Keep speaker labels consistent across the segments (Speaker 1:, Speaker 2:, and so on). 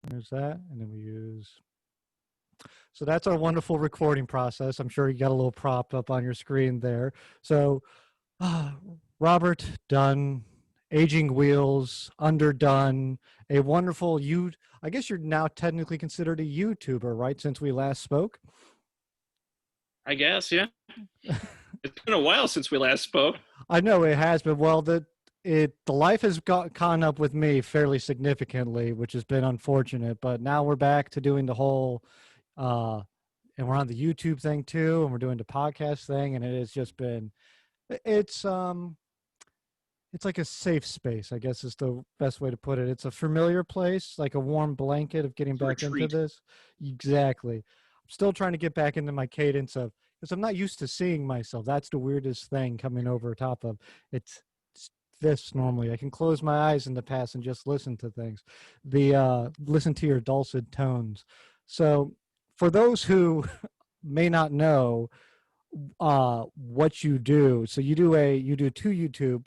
Speaker 1: There's that. And then we use, so that's our wonderful recording process. I'm sure you got a little prop up on your screen there. So uh, Robert Dunn, Aging Wheels, Underdone, a wonderful I guess you're now technically considered a YouTuber, right? Since we last spoke.
Speaker 2: I guess, yeah. It's been a while since we last spoke.
Speaker 1: I know it has been. Well, the life has gone up with me fairly significantly, which has been unfortunate. But now we're back to doing the whole, uh, and we're on the YouTube thing too, and we're doing the podcast thing, and it has just been, it's it's like a safe space, I guess is the best way to put it. It's a familiar place, like a warm blanket of getting
Speaker 2: It's a
Speaker 1: back into
Speaker 2: retreat.
Speaker 1: this. Exactly. I'm still trying to get back into my cadence of, because I'm not used to seeing myself. That's the weirdest thing coming over top of it's this normally. I can close my eyes in the past and just listen to things. Listen to your dulcet tones. So for those who may not know what you do, so you do two YouTube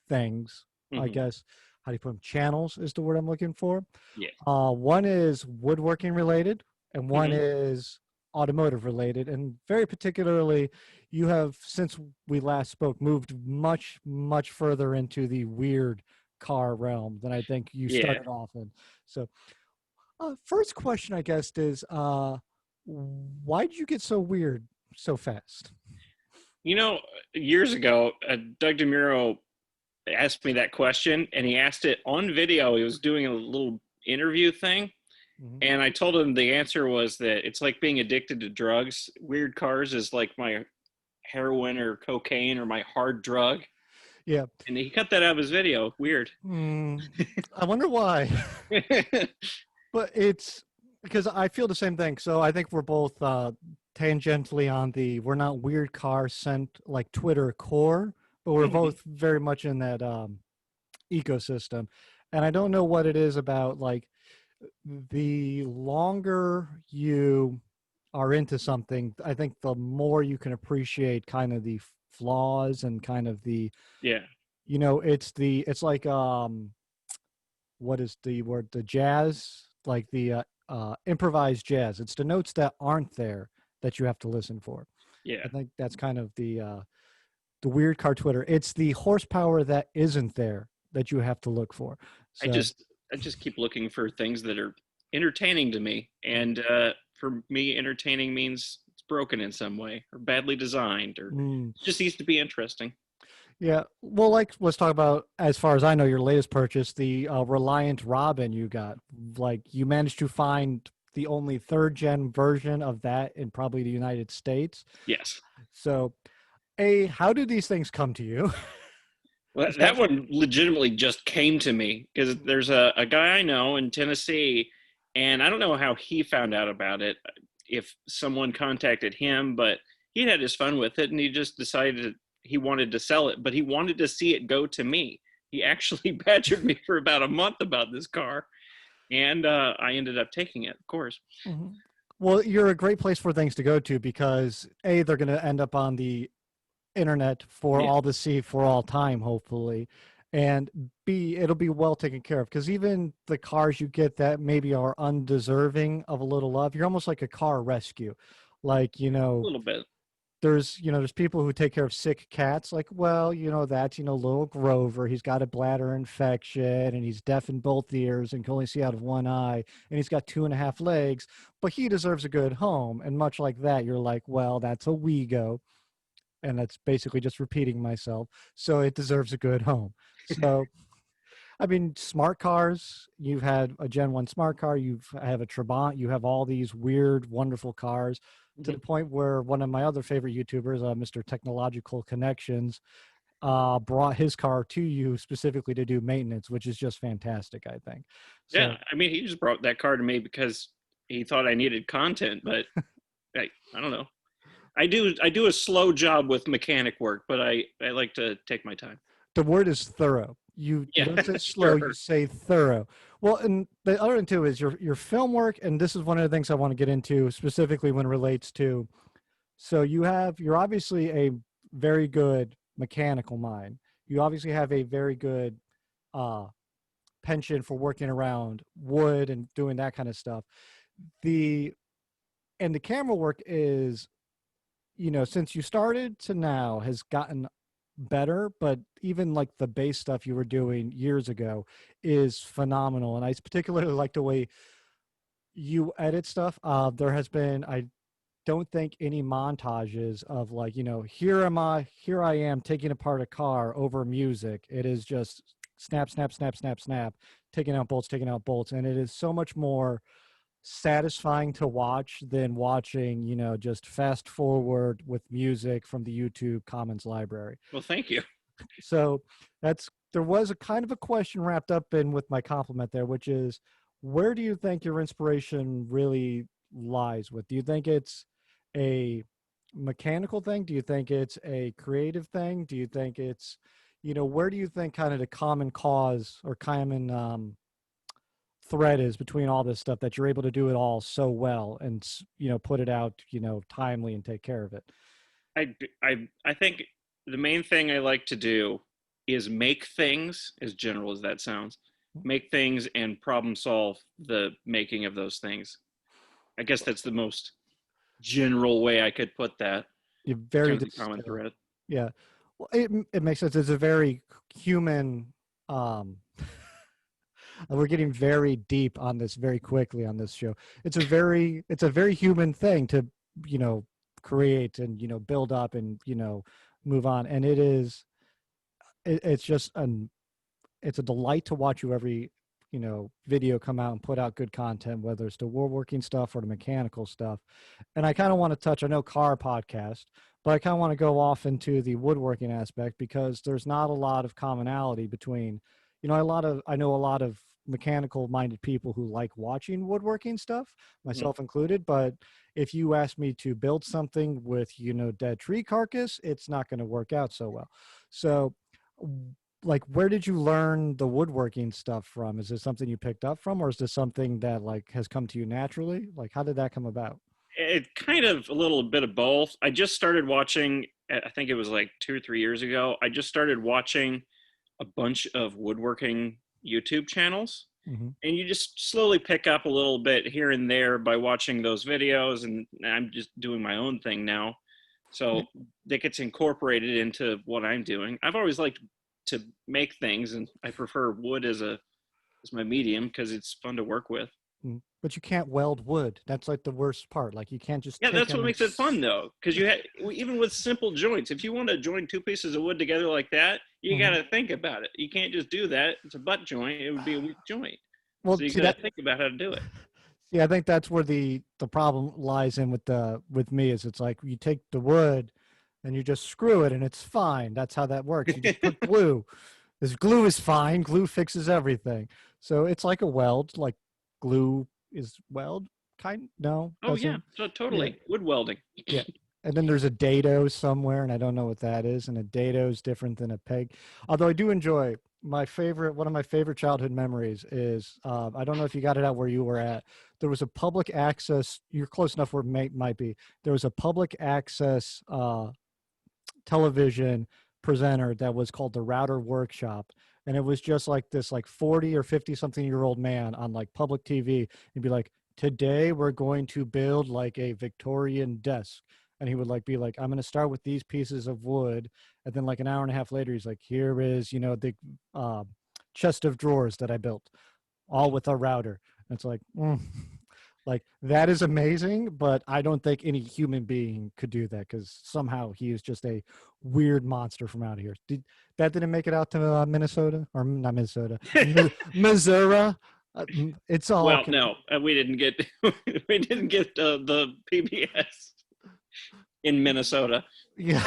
Speaker 1: things, I
Speaker 2: Hmm.
Speaker 1: guess. How do you put them? Channels is the word I'm looking for.
Speaker 2: Yeah.
Speaker 1: One is woodworking related, and one
Speaker 2: Hmm.
Speaker 1: is automotive related. And very particularly, you have, since we last spoke, moved much, much further into the weird car realm than I think you
Speaker 2: Yeah.
Speaker 1: started off in. So, first question, I guess, is why did you get so weird so fast?
Speaker 2: You know, years ago, Doug DeMuro asked me that question, and he asked it on video. He was doing a little interview thing,
Speaker 1: Hmm.
Speaker 2: and I told him the answer was that it's like being addicted to drugs. Weird cars is like my heroin or cocaine or my hard drug.
Speaker 1: Yeah.
Speaker 2: And he cut that out of his video. Weird.
Speaker 1: I wonder why. But it's because I feel the same thing. So I think we're both tangentially on the we're not weird car sent like Twitter core, but we're
Speaker 2: Hmm.
Speaker 1: both very much in that ecosystem. And I don't know what it is about like the longer you are into something, I think the more you can appreciate kind of the flaws and kind of the,
Speaker 2: Yeah.
Speaker 1: it's like what is the word, the jazz, like the improvised jazz. It's the notes that aren't there that you have to listen for.
Speaker 2: Yeah.
Speaker 1: I think that's kind of the weird car Twitter. It's the horsepower that isn't there that you have to look for.
Speaker 2: I
Speaker 1: So
Speaker 2: just I just keep looking for things that are entertaining to me, and for me, entertaining means it's broken in some way or badly designed, or
Speaker 1: mm,
Speaker 2: just needs to be interesting.
Speaker 1: yeah, well, like let's talk about, as far as I know, your latest purchase, the Reliant Robin you got. Like you managed to find the only third gen version of that in probably the United States.
Speaker 2: Yes.
Speaker 1: So, how do these things come to you?
Speaker 2: Well, that
Speaker 1: Especially.
Speaker 2: one legitimately just came to me because there's a guy I know in Tennessee, and I don't know how he found out about it, if someone contacted him, but he had his fun with it, and he just decided he wanted to sell it, but he wanted to see it go to me. He actually badgered me for about a month about this car, and I ended up taking it, of course.
Speaker 1: Mhm. Well, you're a great place for things to go to because they're going to end up on the internet for
Speaker 2: Yeah.
Speaker 1: all to see for all time, hopefully, and B, it'll be well taken care of. Because even the cars you get that maybe are undeserving of a little love, you're almost like a car rescue. Like
Speaker 2: A little bit.
Speaker 1: there's people who take care of sick cats. Like, well, that's little Grover. He's got a bladder infection and he's deaf in both ears and can only see out of one eye, and he's got 2.5 legs, but he deserves a good home. And much like that, you're like, well, that's a Wego, and that's basically just repeating myself. So it deserves a good home. So I mean, smart cars. You've had a Gen 1 smart car. Have a Trabant. You have all these weird, wonderful cars to the
Speaker 2: Mhm.
Speaker 1: point where one of my other favorite YouTubers, Mr. Technological Connections, brought his car to you specifically to do maintenance, which is just fantastic, I think.
Speaker 2: Yeah,
Speaker 1: So,
Speaker 2: I mean, he just brought that car to me because he thought I needed content, but I don't know. I do a slow job with mechanic work, but I like to take my time.
Speaker 1: the word is thorough. You
Speaker 2: Yeah,
Speaker 1: don't say slow, you
Speaker 2: sure.
Speaker 1: say thorough. Well, and the other thing too is your film work, and this is one of the things I want to get into specifically when it relates to. So you're obviously a very good mechanical mind. You obviously have a very good uh, penchant for working around wood and doing that kind of stuff. The and the camera work is, since you started to now has gotten better, but even like the base stuff you were doing years ago is phenomenal. And I particularly like the way you edit stuff. There has been, I don't think, any montages of like, here I am taking apart a car over music. It is just snap, snap, snap, snap, snap, taking out bolts. And it is so much more satisfying to watch than watching, just fast forward with music from the YouTube comments library.
Speaker 2: Well, thank you.
Speaker 1: So there was a kind of a question wrapped up in with my compliment there, which is, where do you think your inspiration really lies with? Do you think it's a mechanical thing? Do you think it's a creative thing? Do you think it's, where do you think kind of the common cause or common thread is between all this stuff that you're able to do it all so well and, put it out, timely and take care of it?
Speaker 2: I think the main thing I like to do is make things, as general as that sounds, make things and problem solve the making of those things. I guess that's the most general way I could put that.
Speaker 1: You're very
Speaker 2: Kind of the common thread.
Speaker 1: Yeah. Well, it makes sense. It's a very human, we're getting very deep on this very quickly on this show. It's a very human thing to, create and, build up and, move on. And it's just it's a delight to watch you every, video come out and put out good content, whether it's the woodworking stuff or the mechanical stuff. And I kind of want to touch, I know car podcast, but I kind of want to go off into the woodworking aspect because there's not a lot of commonality between, I know a lot of mechanical minded people who like watching woodworking stuff, myself included. But if you ask me to build something with, dead tree carcass, it's not going to work out so well. So like, where did you learn the woodworking stuff from? Is this something you picked up from, or is this something that like has come to you naturally? Like, how did that come about?
Speaker 2: It kind of a little bit of both. I just started watching, I think it was like 2 or 3 years ago. I just started watching a bunch of woodworking YouTube channels.
Speaker 1: Mm-hmm.
Speaker 2: And you just slowly pick up a little bit here and there by watching those videos. And I'm just doing my own thing now. So that gets incorporated into what I'm doing. I've always liked to make things, and I prefer wood as my medium because it's fun to work with.
Speaker 1: But you can't weld wood. That's like the worst part. Like, you can't just
Speaker 2: that's what makes it fun though, because even with simple joints, if you want to join 2 pieces of wood together like that, you got to think about it. You can't just do that. It's a butt joint. It would be a weak joint.
Speaker 1: Well,
Speaker 2: so you got to think about how to do it.
Speaker 1: Yeah, I think that's where the problem lies in with me, is it's like you take the wood and you just screw it and it's fine. That's how that works. You just put glue. This glue is fine. Glue fixes everything. So it's like a weld. Like, glue is weld, no.
Speaker 2: Oh yeah, so totally. Yeah. Wood welding.
Speaker 1: Yeah. And then there's a dado somewhere, and I don't know what that is. And a dado is different than a peg. Although I do enjoy one of my favorite childhood memories is, I don't know if you got it out where you were at. There was a public access, you're close enough where it might be. There was a public access television presenter that was called the Router Workshop. And it was just like this, like 40 or 50 something year old man on like public TV and be like, today we're going to build like a Victorian desk. And he would like be like, I'm going to start with these pieces of wood. And then like an hour and a half later, he's like, here is, the chest of drawers that I built, all with a router. And it's like, like, that is amazing, but I don't think any human being could do that, because somehow he is just a weird monster from out here. That didn't make it out to Minnesota, or not Minnesota, Missouri. It's all
Speaker 2: well. No, we didn't get the PBS in Minnesota.
Speaker 1: Yeah,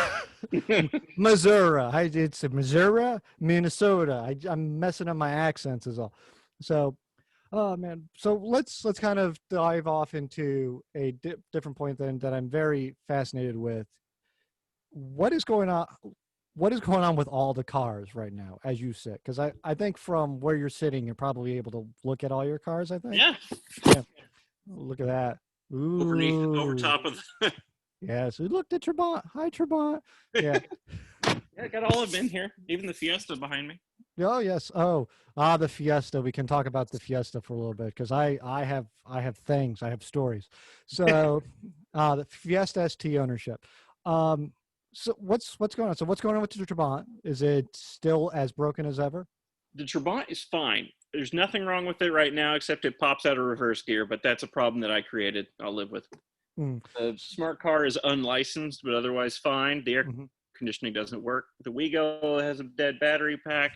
Speaker 1: Missouri. It's Missouri, Minnesota. I'm messing up my accents is all. So. Oh man. So let's kind of dive off into a different point then that I'm very fascinated with. What is going on? What is going on with all the cars right now as you sit? Because I think from where you're sitting, you're probably able to look at all your cars, I think.
Speaker 2: Yeah.
Speaker 1: Look at that.
Speaker 2: Ooh. Over top of the...
Speaker 1: Yeah, so look, the Trabant. Hi, Trabant. Yeah.
Speaker 2: Yeah, I got all of them in here. Even the Fiesta behind me.
Speaker 1: Oh yes. Oh, the Fiesta. We can talk about the Fiesta for a little bit because I have things. I have stories. So, the Fiesta ST ownership. Um, so what's going on? So what's going on with the Trabant? Is it still as broken as ever?
Speaker 2: The Trabant is fine. There's nothing wrong with it right now except it pops out of reverse gear, but that's a problem that I created. I'll live with.
Speaker 1: Mm,
Speaker 2: The smart car is unlicensed, but otherwise fine. The air
Speaker 1: mhm,
Speaker 2: conditioning doesn't work. The Wego has a dead battery pack,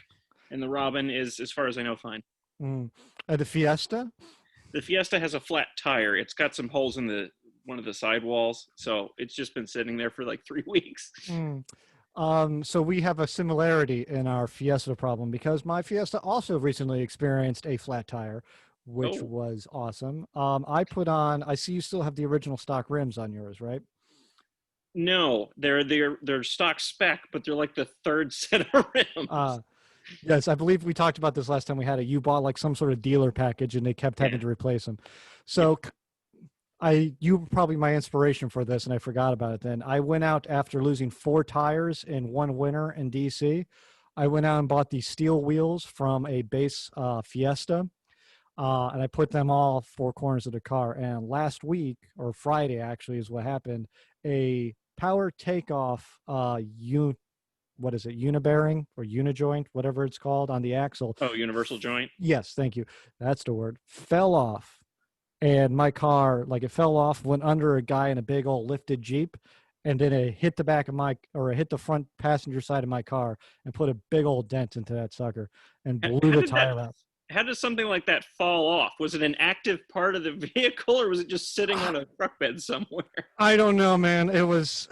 Speaker 2: and the Robin is, as far as I know, fine.
Speaker 1: mm. The Fiesta.
Speaker 2: The Fiesta has a flat tire. It's got some holes in the one of the sidewalls, so it's just been sitting there for like 3 weeks.
Speaker 1: Mm. So we have a similarity in our Fiesta problem because my Fiesta also recently experienced a flat tire, which
Speaker 2: Oh
Speaker 1: was awesome. I see you still have the original stock rims on yours, right?
Speaker 2: no, they're stock spec, but they're like the third set of rims.
Speaker 1: Uh, yes, I believe we talked about this last time we had it. You bought like some sort of dealer package and they kept
Speaker 2: Yeah.
Speaker 1: having to replace them.
Speaker 2: Yep.
Speaker 1: So you were probably my inspiration for this and I forgot about it then. I went out after losing 4 tires in one winter in DC. I went out and bought these steel wheels from a base Fiesta, and I put them all 4 corners of the car. And last week, or Friday actually, is what happened. A power takeoff what is it, unibearing or unijoint, whatever it's called, on the axle.
Speaker 2: Oh, universal joint.
Speaker 1: Yes, thank you. That's the word. Fell off. And my car, like it fell off, went under a guy in a big old lifted Jeep. And then it hit the back of it hit the front passenger side of my car and put a big old dent into that sucker and blew
Speaker 2: How
Speaker 1: the
Speaker 2: did that?
Speaker 1: tire out.
Speaker 2: How does something like that fall off? Was it an active part of the vehicle, or was it just sitting on a truck bed somewhere?
Speaker 1: I don't know, man. It was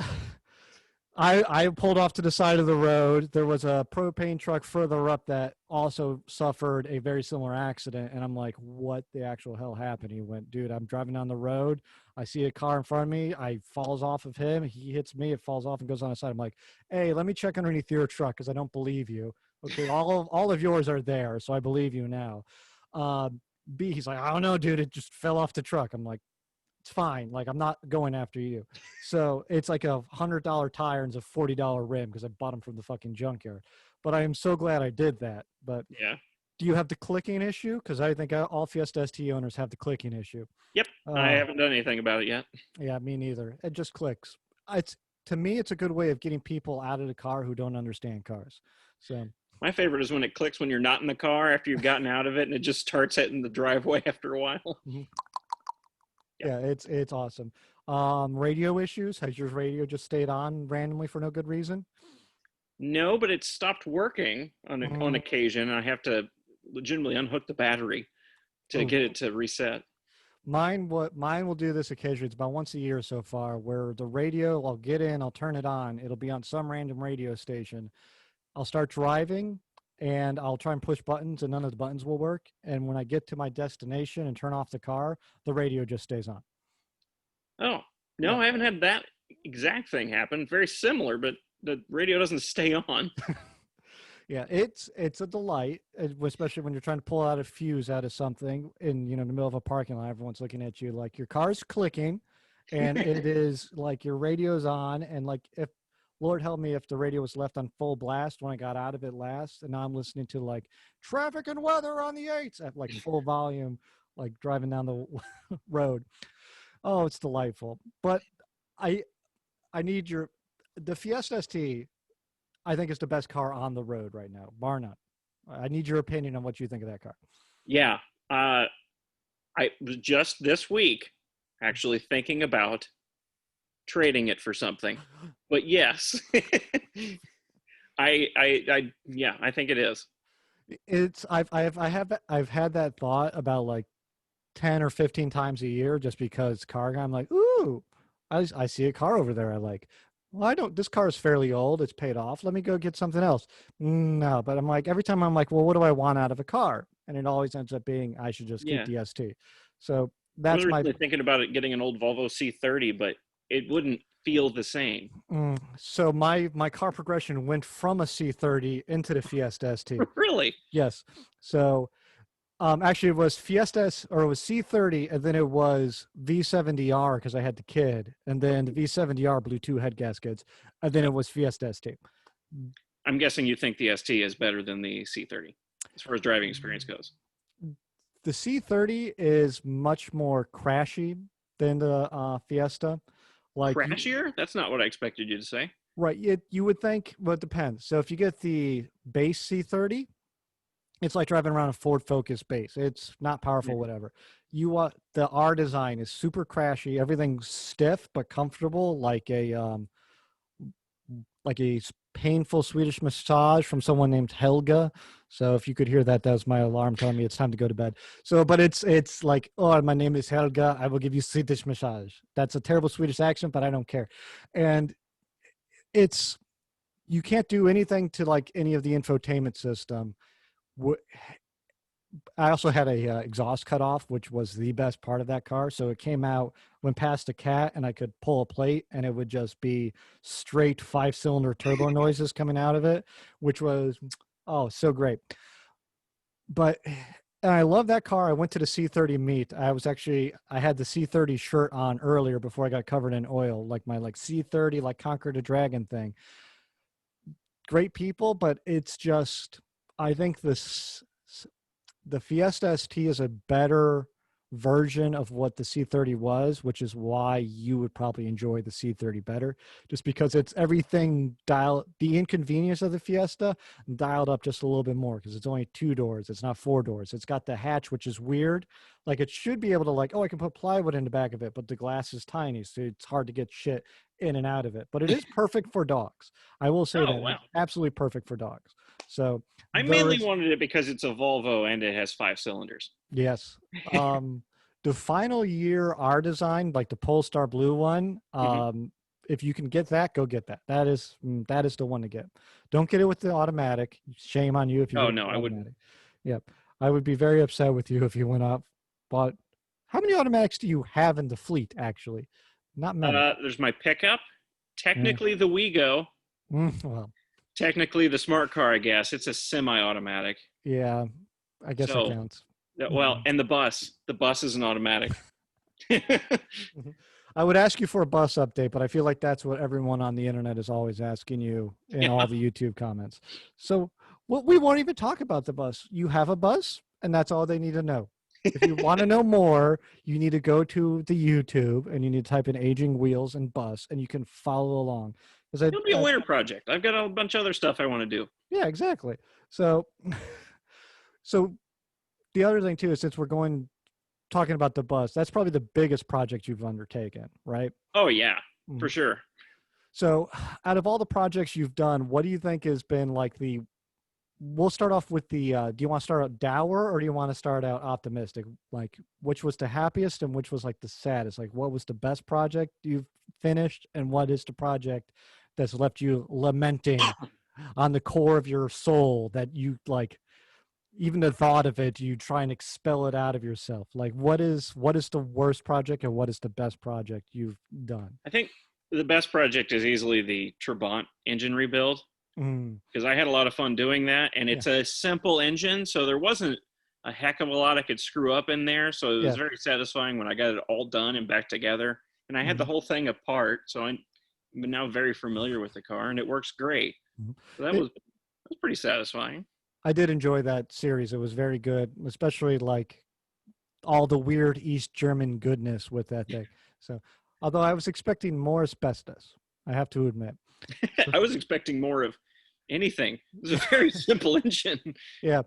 Speaker 1: I pulled off to the side of the road. There was a propane truck further up that also suffered a very similar accident. And I'm like, what the actual hell happened? He went, dude, I'm driving down the road. I see a car in front of me. I falls off of him. He hits me. It falls off and goes on the side. I'm like, hey, let me check underneath your truck because I don't believe you. Okay, all of yours are there, so I believe you now. B, he's like, I don't know, dude. It just fell off the truck. I'm like, it's fine. Like I'm not going after you. So it's like $100 tire and it's a $40 rim because I bought them from the fucking junkyard. But I am so glad I did that. But
Speaker 2: Yeah.
Speaker 1: do you have the clicking issue? Because I think all Fiesta ST owners have the clicking issue.
Speaker 2: Yep. I
Speaker 1: Uh,
Speaker 2: haven't done anything about it yet.
Speaker 1: yeah, me neither. It just clicks. It's To me, it's a good way of getting people out of the car who don't understand cars. So
Speaker 2: My favorite is when it clicks when you're not in the car after you've gotten out of it, and it just starts hitting the driveway after a while.
Speaker 1: mhm.
Speaker 2: Yeah.
Speaker 1: Yeah, it's awesome. Radio issues. Has your radio just stayed on randomly for no good reason?
Speaker 2: No, but it stopped working on
Speaker 1: Mm,
Speaker 2: occasion. I have to legitimately unhook the battery to
Speaker 1: oof.
Speaker 2: get it to reset.
Speaker 1: Mine will do this occasionally. It's about once a year so far, where the radio, I'll get in, I'll turn it on. It'll be on some random radio station. I'll start driving and I'll try and push buttons and none of the buttons will work. And when I get to my destination and turn off the car, the radio just stays on.
Speaker 2: Oh,
Speaker 1: Yeah.
Speaker 2: no, I haven't had that exact thing happen. Very similar, but the radio doesn't stay on.
Speaker 1: Yeah, it's a delight, especially when you're trying to pull out a fuse out of something in the middle of a parking lot. Everyone's looking at you like your car's clicking, and it is like your radio's on, and like if Lord help me if the radio was left on full blast when I got out of it last, and now I'm listening to like traffic and weather on the eights at like full volume, like driving down the road. Oh, it's delightful. But I I need your the Fiesta ST I think it's the best car on the road right now, bar none. I need your opinion on what you think of that car.
Speaker 2: Yeah. I was just this week actually thinking about trading it for something. But yes, yeah, I think it is.
Speaker 1: I've had that thought about like 10 or 15 times a year just because car guy. I'm like, ooh, I see a car over there I like. Well, I don't. This car is fairly old. It's paid off. Let me go get something else. No, but I'm like every time I'm like, well, what do I want out of a car? And it always ends up being I should just keep
Speaker 2: Yeah.
Speaker 1: the ST. So
Speaker 2: I was
Speaker 1: that's my
Speaker 2: originally thinking about it getting an old Volvo C30, but it wouldn't feel the same.
Speaker 1: so my car progression went from a C30 into the Fiesta ST.
Speaker 2: Really?
Speaker 1: Yes. So actually it was or it was C30 and then it was V70R because I had the kid and then the V70R blew 2 head gaskets and then it was Fiesta ST.
Speaker 2: I'm guessing you think the ST is better than the C30 as far as driving experience goes.
Speaker 1: The C30 is much more crashy than the Fiesta. Like you,
Speaker 2: Crashier? That's not what I expected you to say.
Speaker 1: right? You would think, well, it depends. So if you get the base C30, it's like driving around a Ford Focus base. It's not powerful,
Speaker 2: Mhm.
Speaker 1: whatever. You want the R design is super crashy. Everything's stiff but comfortable, like a painful Swedish massage from someone named Helga. So if you could hear that, that was my alarm telling me it's time to go to bed. So, but it's like, oh, my name is Helga. I will give you Swedish massage. That's a terrible Swedish accent, but I don't care. And it's you can't do anything to like any of the infotainment system. I also had a exhaust cutoff, which was the best part of that car. So it came out, went past a cat, and I could pull a plate, and it would just be straight 5-cylinder turbo noises coming out of it, which was oh so great. But and I love that car. I went to the C30 meet. I had the C30 shirt on earlier before I got covered in oil, like my like C30 like Conquer the Dragon thing. Great people, but it's just I think the Fiesta ST is a better version of what the C30 was, which is why you would probably enjoy the C30 better, just because it's everything the inconvenience of the Fiesta dialed up just a little bit more because it's only 2 doors. It's not 4 doors. It's got the hatch, which is weird. Like it should be able to like, oh, I can put plywood in the back of it, but the glass is tiny, so it's hard to get shit in and out of it. But it is perfect for dogs. I will say
Speaker 2: Oh
Speaker 1: that
Speaker 2: wow!
Speaker 1: it's absolutely perfect for dogs. So
Speaker 2: I
Speaker 1: there
Speaker 2: mainly
Speaker 1: is
Speaker 2: wanted it because it's a Volvo and it has 5 cylinders.
Speaker 1: Yes. Um, the final year R design, like the Polestar Blue one,
Speaker 2: Hmm.
Speaker 1: if you can get that, go get that. That is the one to get. Don't get it with the automatic. Shame on you if you get
Speaker 2: Oh
Speaker 1: it with
Speaker 2: no,
Speaker 1: the
Speaker 2: I wouldn't.
Speaker 1: automatic. Yep. I would be very upset with you if you went up. But how many automatics do you have in the fleet, actually? Not many.
Speaker 2: There's my pickup,
Speaker 1: Yeah.
Speaker 2: technically the WeGo,
Speaker 1: Well,
Speaker 2: technically the smart car. I guess it's a semi-automatic.
Speaker 1: yeah, I guess that
Speaker 2: So,
Speaker 1: counts.
Speaker 2: well, and the bus. The bus is an automatic.
Speaker 1: Mhm. I would ask you for a bus update, but I feel like that's what everyone on the internet is always asking you in
Speaker 2: Yeah.
Speaker 1: all the YouTube comments. So, what we won't even talk about the bus. You have a bus, and that's all they need to know. If you want to know more, you need to go to the YouTube and you need to type in aging wheels and bus, and you can follow along. Because
Speaker 2: It'll be a winter project. I've got a bunch of other stuff I want to do.
Speaker 1: yeah, exactly. So, so the other thing too is since we're going talking about the bus, that's probably the biggest project you've undertaken, right?
Speaker 2: Oh yeah, for
Speaker 1: Mhm.
Speaker 2: sure.
Speaker 1: So, out of all the projects you've done, what do you think has been like the? We'll start off with the. Do you want to start out dour or do you want to start out optimistic? Like, which was the happiest and which was like the saddest? Like, what was the best project you've finished, and what is the project that's left you lamenting on the core of your soul that you like? Even the thought of it, you try and expel it out of yourself. Like, what is the worst project and what is the best project you've done?
Speaker 2: I think the best project is easily the Trabant engine rebuild
Speaker 1: Mm,
Speaker 2: because I had a lot of fun doing that, and
Speaker 1: yeah,
Speaker 2: it's a simple engine, so there wasn't a heck of a lot I could screw up in there. So it was
Speaker 1: yeah.
Speaker 2: very satisfying when I got it all done and back together. And I had the
Speaker 1: Mhm.
Speaker 2: whole thing apart, so I'm now very familiar with the car, and it works great.
Speaker 1: Mhm.
Speaker 2: So that was pretty satisfying.
Speaker 1: I did enjoy that series. It was very good, especially like all the weird East German goodness with that thing. So, although I was expecting more asbestos, I have to admit. So,
Speaker 2: I was expecting more of anything. It was a very simple engine.
Speaker 1: yeah.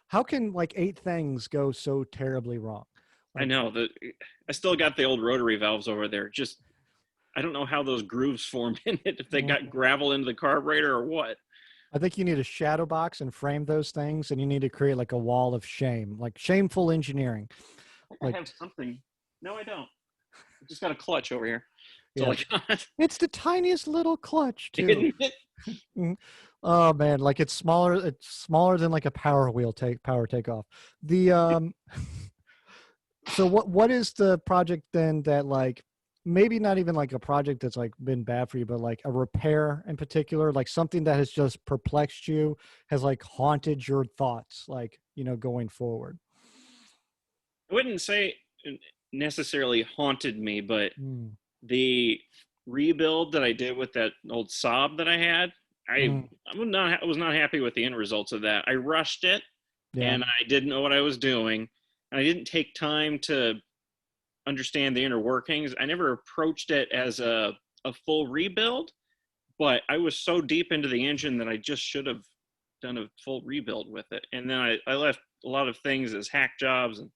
Speaker 1: How can like 8 things go so terribly wrong?
Speaker 2: I
Speaker 1: Like,
Speaker 2: know that I still got the old rotary valves over there. Just I don't know how those grooves form in it. If they got gravel into the carburetor or what.
Speaker 1: I think you need a shadow box and frame those things, and you need to create like a wall of shame, like shameful engineering.
Speaker 2: I think I
Speaker 1: Like,
Speaker 2: have something. No, I don't. I just got a clutch over here. That's
Speaker 1: yeah,
Speaker 2: all I got.
Speaker 1: it's the tiniest little clutch too.
Speaker 2: Isn't it?
Speaker 1: Mhm. Oh man, like it's smaller. It's smaller than like a power takeoff. The So what is the project then that like maybe not even like a project that's like been bad for you, but like a repair in particular, like something that has just perplexed you, has like haunted your thoughts, like going forward.
Speaker 2: I wouldn't say it necessarily haunted me, but
Speaker 1: Mm,
Speaker 2: the rebuild that I did with that old Saab that I had, I
Speaker 1: Mm,
Speaker 2: I was not happy with the end results of that. I rushed it,
Speaker 1: yeah.
Speaker 2: and I didn't know what I was doing, and I didn't take time to understand the inner workings. I never approached it as a full rebuild, but I was so deep into the engine that I just should have done a full rebuild with it. And then I left a lot of things as hack jobs, and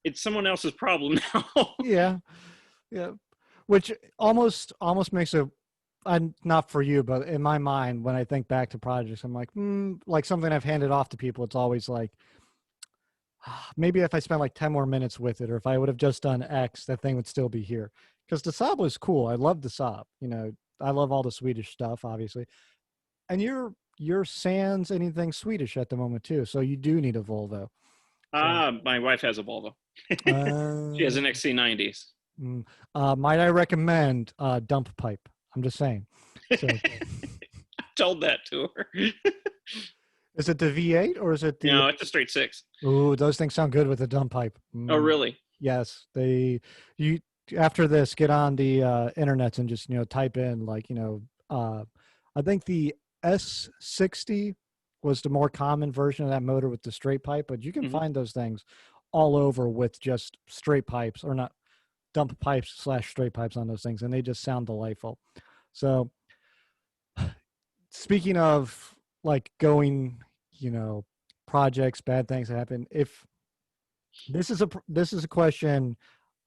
Speaker 2: it's someone else's problem now.
Speaker 1: Yeah. Yeah. Which almost makes it, not for you, but in my mind, when I think back to projects, I'm like, like something I've handed off to people, it's always like, maybe if I spent like 10 more minutes with it, or if I would have just done X, that thing would still be here. Because the Saab was cool. I love the Saab. I love all the Swedish stuff, obviously. And you're sans anything Swedish at the moment too. So you do need a Volvo. So
Speaker 2: My wife has a Volvo. She has
Speaker 1: uh,
Speaker 2: an XC90s.
Speaker 1: mm, might I recommend dump pipe? I'm just saying. So
Speaker 2: I told that to her.
Speaker 1: is it the V8 or is it the?
Speaker 2: No, it's a straight six.
Speaker 1: Ooh, those things sound good with a dump pipe.
Speaker 2: Oh, really?
Speaker 1: Yes, they. You after this, get on the internet and just type in like I think the S60 was the more common version of that motor with the straight pipe, but you can
Speaker 2: Hmm.
Speaker 1: find those things all over with just straight pipes or not dump pipes slash straight pipes on those things, and they just sound delightful. So speaking of like going, you know, projects, bad things happen. If this is a question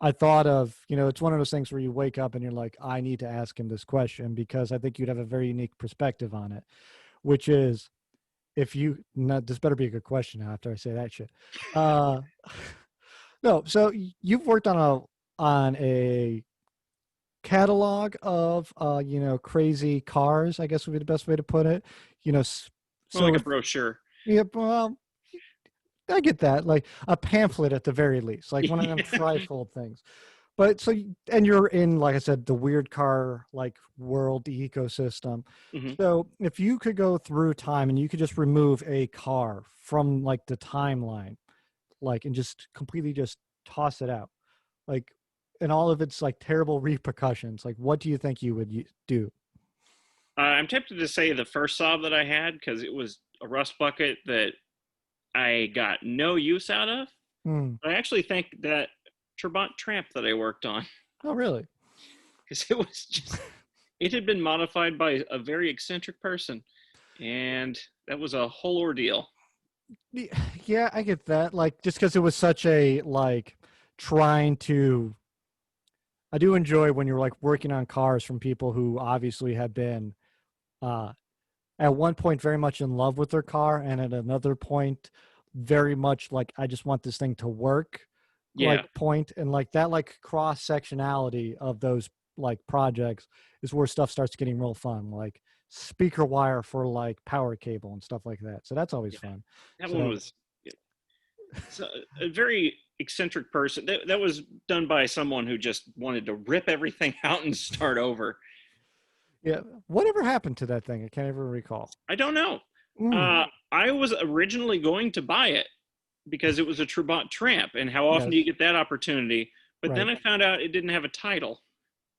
Speaker 1: I thought of, it's one of those things where you wake up and you're like, I need to ask him this question because I think you'd have a very unique perspective on it, which is if you, not, this better be a good question now after I say that shit. Uh, no, so you've worked on a catalog of crazy cars, I guess would be the best way to put it.
Speaker 2: More
Speaker 1: So
Speaker 2: like a
Speaker 1: if
Speaker 2: brochure.
Speaker 1: yeah, well, I get that, like a pamphlet at the very least, like one of them
Speaker 2: Yeah.
Speaker 1: trifold things. But so and you're in, like I said, the weird car like world, the ecosystem.
Speaker 2: Hmm.
Speaker 1: So if you could go through time and you could just remove a car from like the timeline, like and just completely just toss it out, like and all of its like terrible repercussions, like what do you think you would do?
Speaker 2: I'm tempted to say the first Saab that I had because it was a rust bucket that I got no use out of.
Speaker 1: Hmm.
Speaker 2: I actually think that Trabant Tramp that I worked on
Speaker 1: Oh, really?
Speaker 2: because it was just it had been modified by a very eccentric person, and that was a whole ordeal.
Speaker 1: Yeah, I get that. Like, just because it was such a like trying to. I do enjoy when you're like working on cars from people who obviously have been uh, at one point very much in love with their car, and at another point very much like I just want this thing to work. Like
Speaker 2: Yeah,
Speaker 1: point and like that like cross sectionality of those like projects is where stuff starts getting real fun. Like speaker wire for like power cable and stuff like that. So that's always
Speaker 2: yeah,
Speaker 1: fun.
Speaker 2: that one
Speaker 1: So
Speaker 2: was so a very eccentric person. That was done by someone who just wanted to rip everything out and start over.
Speaker 1: yeah, whatever happened to that thing? I can't even recall.
Speaker 2: I don't know.
Speaker 1: Mm,
Speaker 2: I was originally going to buy it because it was a Trabant Tramp, and how often do you
Speaker 1: yes,
Speaker 2: get that opportunity? But then
Speaker 1: right.
Speaker 2: I found out it didn't have a title,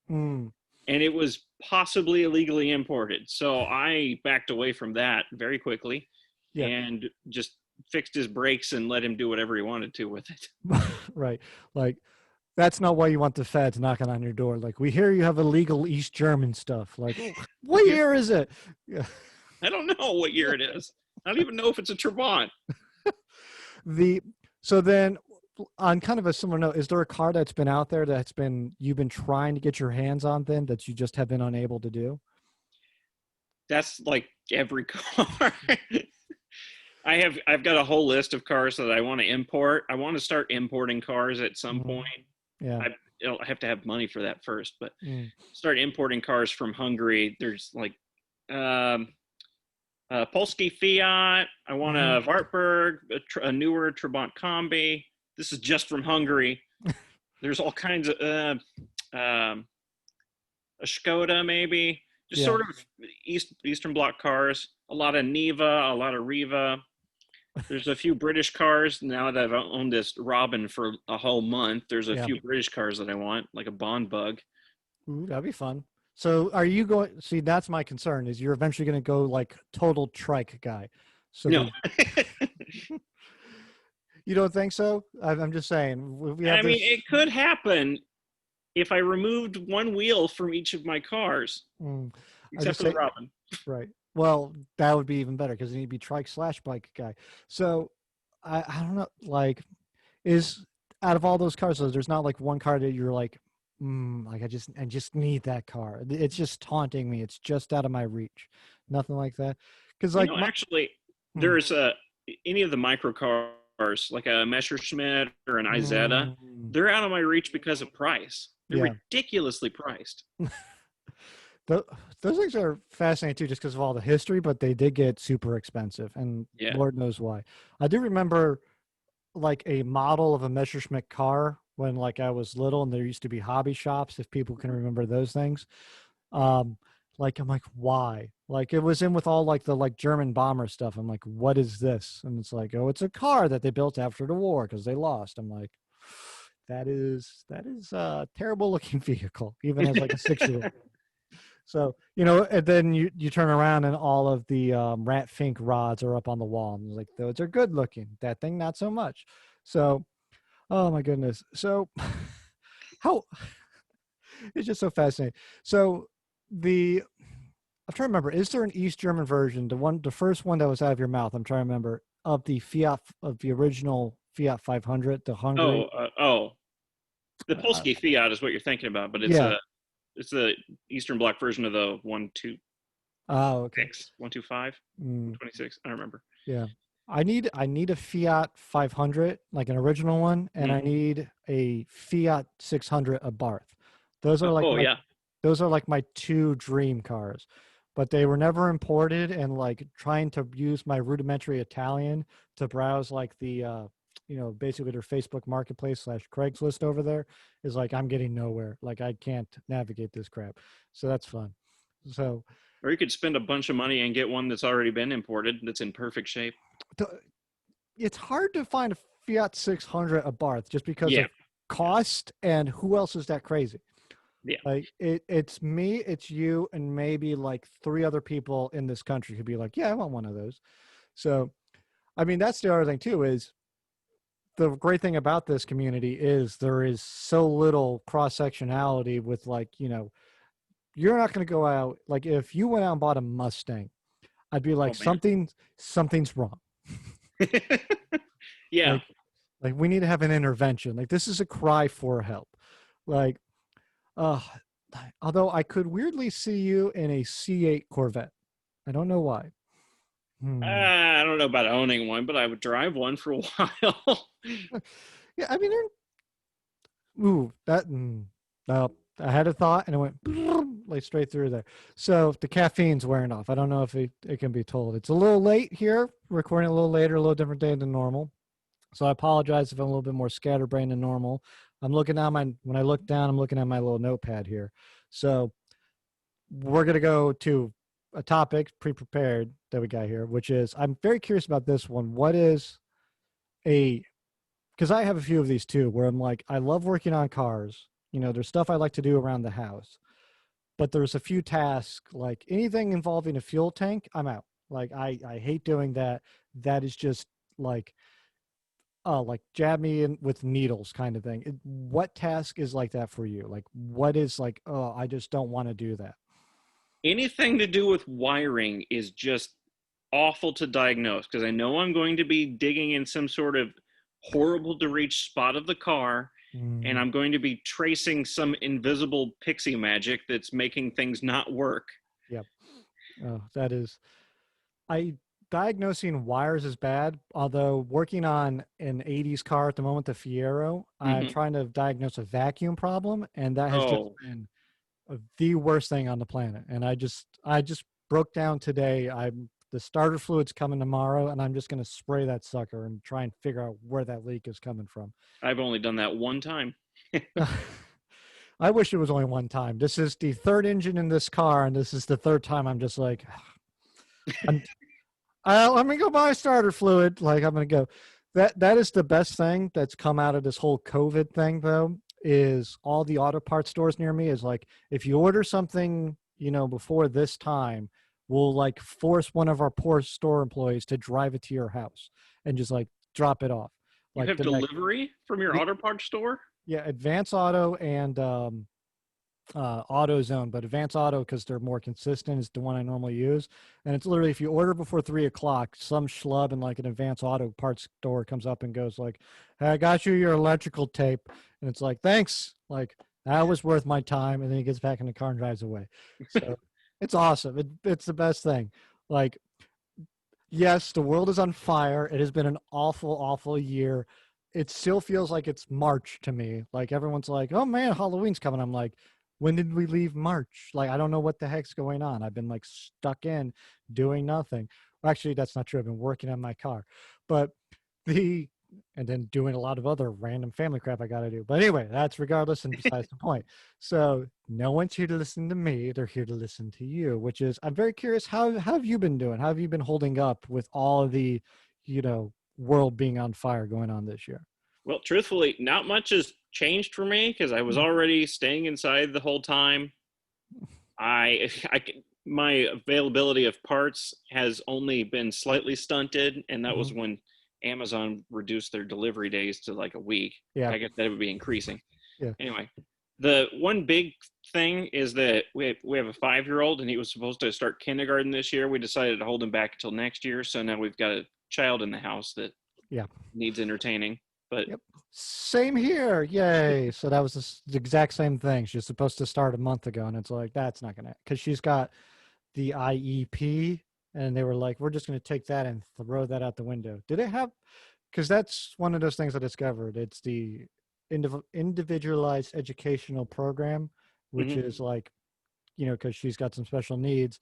Speaker 1: Mm,
Speaker 2: and it was possibly illegally imported. So I backed away from that very quickly
Speaker 1: yeah,
Speaker 2: and just fixed his brakes and let him do whatever he wanted to with it.
Speaker 1: right. Like that's not why you want the feds knocking on your door. Like we hear you have illegal East German stuff. Like what
Speaker 2: Yeah,
Speaker 1: year is it? Yeah.
Speaker 2: I don't know what year it is. I don't even know if it's a Trabant.
Speaker 1: The so then on kind of a similar note, is there a car that's been out there that's been you've been trying to get your hands on then that you just have been unable to do?
Speaker 2: That's like every car. I've got a whole list of cars that I want to import. I want to start importing cars at some
Speaker 1: Mm,
Speaker 2: point.
Speaker 1: yeah.
Speaker 2: I I have to have money for that first, but
Speaker 1: Mm,
Speaker 2: start importing cars from Hungary. There's like um, Polski Fiat. I want
Speaker 1: hmm
Speaker 2: a Wartburg, a newer Trabant Combi. This is just from Hungary. There's all kinds of a Skoda maybe, just
Speaker 1: Yeah.
Speaker 2: sort of Eastern Bloc cars. A lot of Niva, a lot of Riva. There's a few British cars now that I've owned this Robin for a whole month. There's a
Speaker 1: Yeah.
Speaker 2: few British cars that I want, like a Bond Bug.
Speaker 1: Ooh, that'd be fun. So are you going? See, that's my concern. Is you're eventually going to go like total trike guy. So
Speaker 2: No.
Speaker 1: the you don't think so? I'm just saying we have
Speaker 2: I mean,
Speaker 1: this.
Speaker 2: it could happen if I removed one wheel from each of my cars,
Speaker 1: Mm, I
Speaker 2: except
Speaker 1: just
Speaker 2: for the
Speaker 1: say
Speaker 2: Robin.
Speaker 1: right. Well, that would be even better because you need to be trike slash bike guy. So I don't know. Like, is out of all those cars, so there's not like one car that you're like I just need that car. It's just taunting me. It's just out of my reach. Nothing like that. Because
Speaker 2: You
Speaker 1: like
Speaker 2: know,
Speaker 1: my
Speaker 2: actually,
Speaker 1: mm,
Speaker 2: there's any of the micro cars, like a Messerschmitt or an Izetta,
Speaker 1: mm,
Speaker 2: they're out of my reach because of price. They're
Speaker 1: yeah.
Speaker 2: ridiculously priced.
Speaker 1: Tho- those things are fascinating too, just because of all the history, but they did get super expensive, and
Speaker 2: Yeah.
Speaker 1: Lord knows why. I do remember like a model of a Messerschmitt car when like I was little, and there used to be hobby shops, if people can remember those things. Um, like I'm like, why? Like it was in with all like the like German bomber stuff. I'm like, what is this? And it's like, oh, it's a car that they built after the war because they lost. I'm like, that is a terrible looking vehicle, even as like a 6 year old. So, and then you turn around and all of the rat fink rods are up on the wall. And like, those are good looking. That thing, not so much. So, oh my goodness. So, how it's just so fascinating. So, I'm trying to remember, is there an East German version, the first one that was out of your mouth? I'm trying to remember of the of the original Fiat 500, the Hungary.
Speaker 2: The
Speaker 1: Uh,
Speaker 2: Polski Fiat is what you're thinking about, but it's
Speaker 1: yeah.
Speaker 2: a it's the Eastern Bloc version of the 126,
Speaker 1: Okay.
Speaker 2: 125,
Speaker 1: Mm.
Speaker 2: 126. I don't remember.
Speaker 1: Yeah. I need a Fiat 500, like an original one, and
Speaker 2: Mm.
Speaker 1: I need a Fiat 600 Abarth. Those are like
Speaker 2: Oh
Speaker 1: my
Speaker 2: yeah.
Speaker 1: those are like my two dream cars. But they were never imported, and like trying to use my rudimentary Italian to browse like basically their Facebook marketplace slash Craigslist over there is like I'm getting nowhere. Like I can't navigate this crap. So that's fun. So
Speaker 2: Or you could spend a bunch of money and get one that's already been imported that's in perfect shape.
Speaker 1: it's hard to find a Fiat 600 Abarth just because
Speaker 2: Yeah.
Speaker 1: of cost and who else is that crazy?
Speaker 2: Yeah.
Speaker 1: Like it's me, it's you, and maybe like three other people in this country could be like, yeah, I want one of those. So, I mean, that's the other thing too is the great thing about this community is there is so little cross sectionality with like, you're not going to go out like if you went out and bought a Mustang, I'd be
Speaker 2: Oh
Speaker 1: like
Speaker 2: man.
Speaker 1: something's wrong.
Speaker 2: Yeah.
Speaker 1: Like like we need to have an intervention. Like this is a cry for help. Like uh although I could weirdly see you in a C8 Corvette. I don't know why. Hmm.
Speaker 2: I don't know about owning one, but I would drive one for a while.
Speaker 1: Yeah, I mean, ooh, no, I had a thought and it went like straight through there. So the caffeine's wearing off. I don't know if it can be told. It's a little late here, recording a little later, a little different day than normal. So I apologize if I'm a little bit more scatterbrained than normal. When I look down, I'm looking at my little notepad here. So we're going to go to a topic pre-prepared that we got here, which is I'm very curious about this one. What is a because I have a few of these too, where I'm like, I love working on cars. There's stuff I like to do around the house, but there's a few tasks like anything involving a fuel tank, I'm out. Like I hate doing that. That is just like jab me in with needles kind of thing. What task is like that for you? Like what is like, oh, I just don't want to do that.
Speaker 2: Anything to do with wiring is just awful to diagnose because I know I'm going to be digging in some sort of horrible to reach spot of the car and
Speaker 1: Mm,
Speaker 2: I'm going to be tracing some invisible pixie magic that's making things not work.
Speaker 1: yep. That is I diagnosing wires is bad. Although working on an '80s car at the moment, the Fiero, I'm
Speaker 2: Mm-hmm.
Speaker 1: trying to diagnose a vacuum problem, and that has just
Speaker 2: Oh,
Speaker 1: been the worst thing on the planet. And I just broke down today. The starter fluid's coming tomorrow, and I'm just going to spray that sucker and try and figure out where that leak is coming from.
Speaker 2: I've only done that one time.
Speaker 1: I wish it was only one time. This is the third engine in this car, and this is the third time I'm just like, I'm I'm gonna go buy starter fluid. Like I'm gonna go. That is the best thing that's come out of this whole COVID thing, though, is all the auto parts stores near me is like, if you order something, before this time, we'll like force one of our poor store employees to drive it to your house and just like drop it off.
Speaker 2: You
Speaker 1: Like
Speaker 2: have
Speaker 1: the next,
Speaker 2: delivery from your auto parts store?
Speaker 1: yeah, Advance Auto and AutoZone, but Advance Auto, because they're more consistent, is the one I normally use. And it's literally, if you order before 3 o'clock, some schlub in like an Advance Auto parts store comes up and goes like, "Hey, I got you your electrical tape," and it's like, "Thanks, like that was worth my time." And then he gets back in the car and drives away. So it's awesome. It's the best thing. Like, yes, the world is on fire. It has been an awful, awful year. It still feels like it's March to me. Like everyone's like, "Oh man, Halloween's coming." I'm like, when did we leave March? Like, I don't know what the heck's going on. I've been like stuck in doing nothing. Well, actually, that's not true. I've been working on my car, but the and then doing a lot of other random family crap I got to do. But anyway, that's regardless and besides the point. So no one's here to listen to me. They're here to listen to you, which is, I'm very curious. How have you been doing? How have you been holding up with all of the, world being on fire going on this year?
Speaker 2: Well, truthfully, not much has changed for me because I was
Speaker 1: Mm.
Speaker 2: already staying inside the whole time. I my availability of parts has only been slightly stunted, and that was
Speaker 1: Mhm.
Speaker 2: when Amazon reduced their delivery days to like a week.
Speaker 1: Yeah.
Speaker 2: I guess that would be increasing.
Speaker 1: Yeah.
Speaker 2: Anyway, the one big thing is that we have a 5-year-old, and he was supposed to start kindergarten this year. We decided to hold him back until next year, so now we've got a child in the house that
Speaker 1: Yeah.
Speaker 2: needs entertaining. But
Speaker 1: Yep. Same here. Yay. So that was the exact same thing. She's supposed to start a month ago. And it's like, that's not going to, because she's got the IEP. And they were like, we're just going to take that and throw that out the window. Did it have, because that's one of those things I discovered. It's the individualized educational program, which
Speaker 2: mhm.
Speaker 1: is like, because she's got some special needs.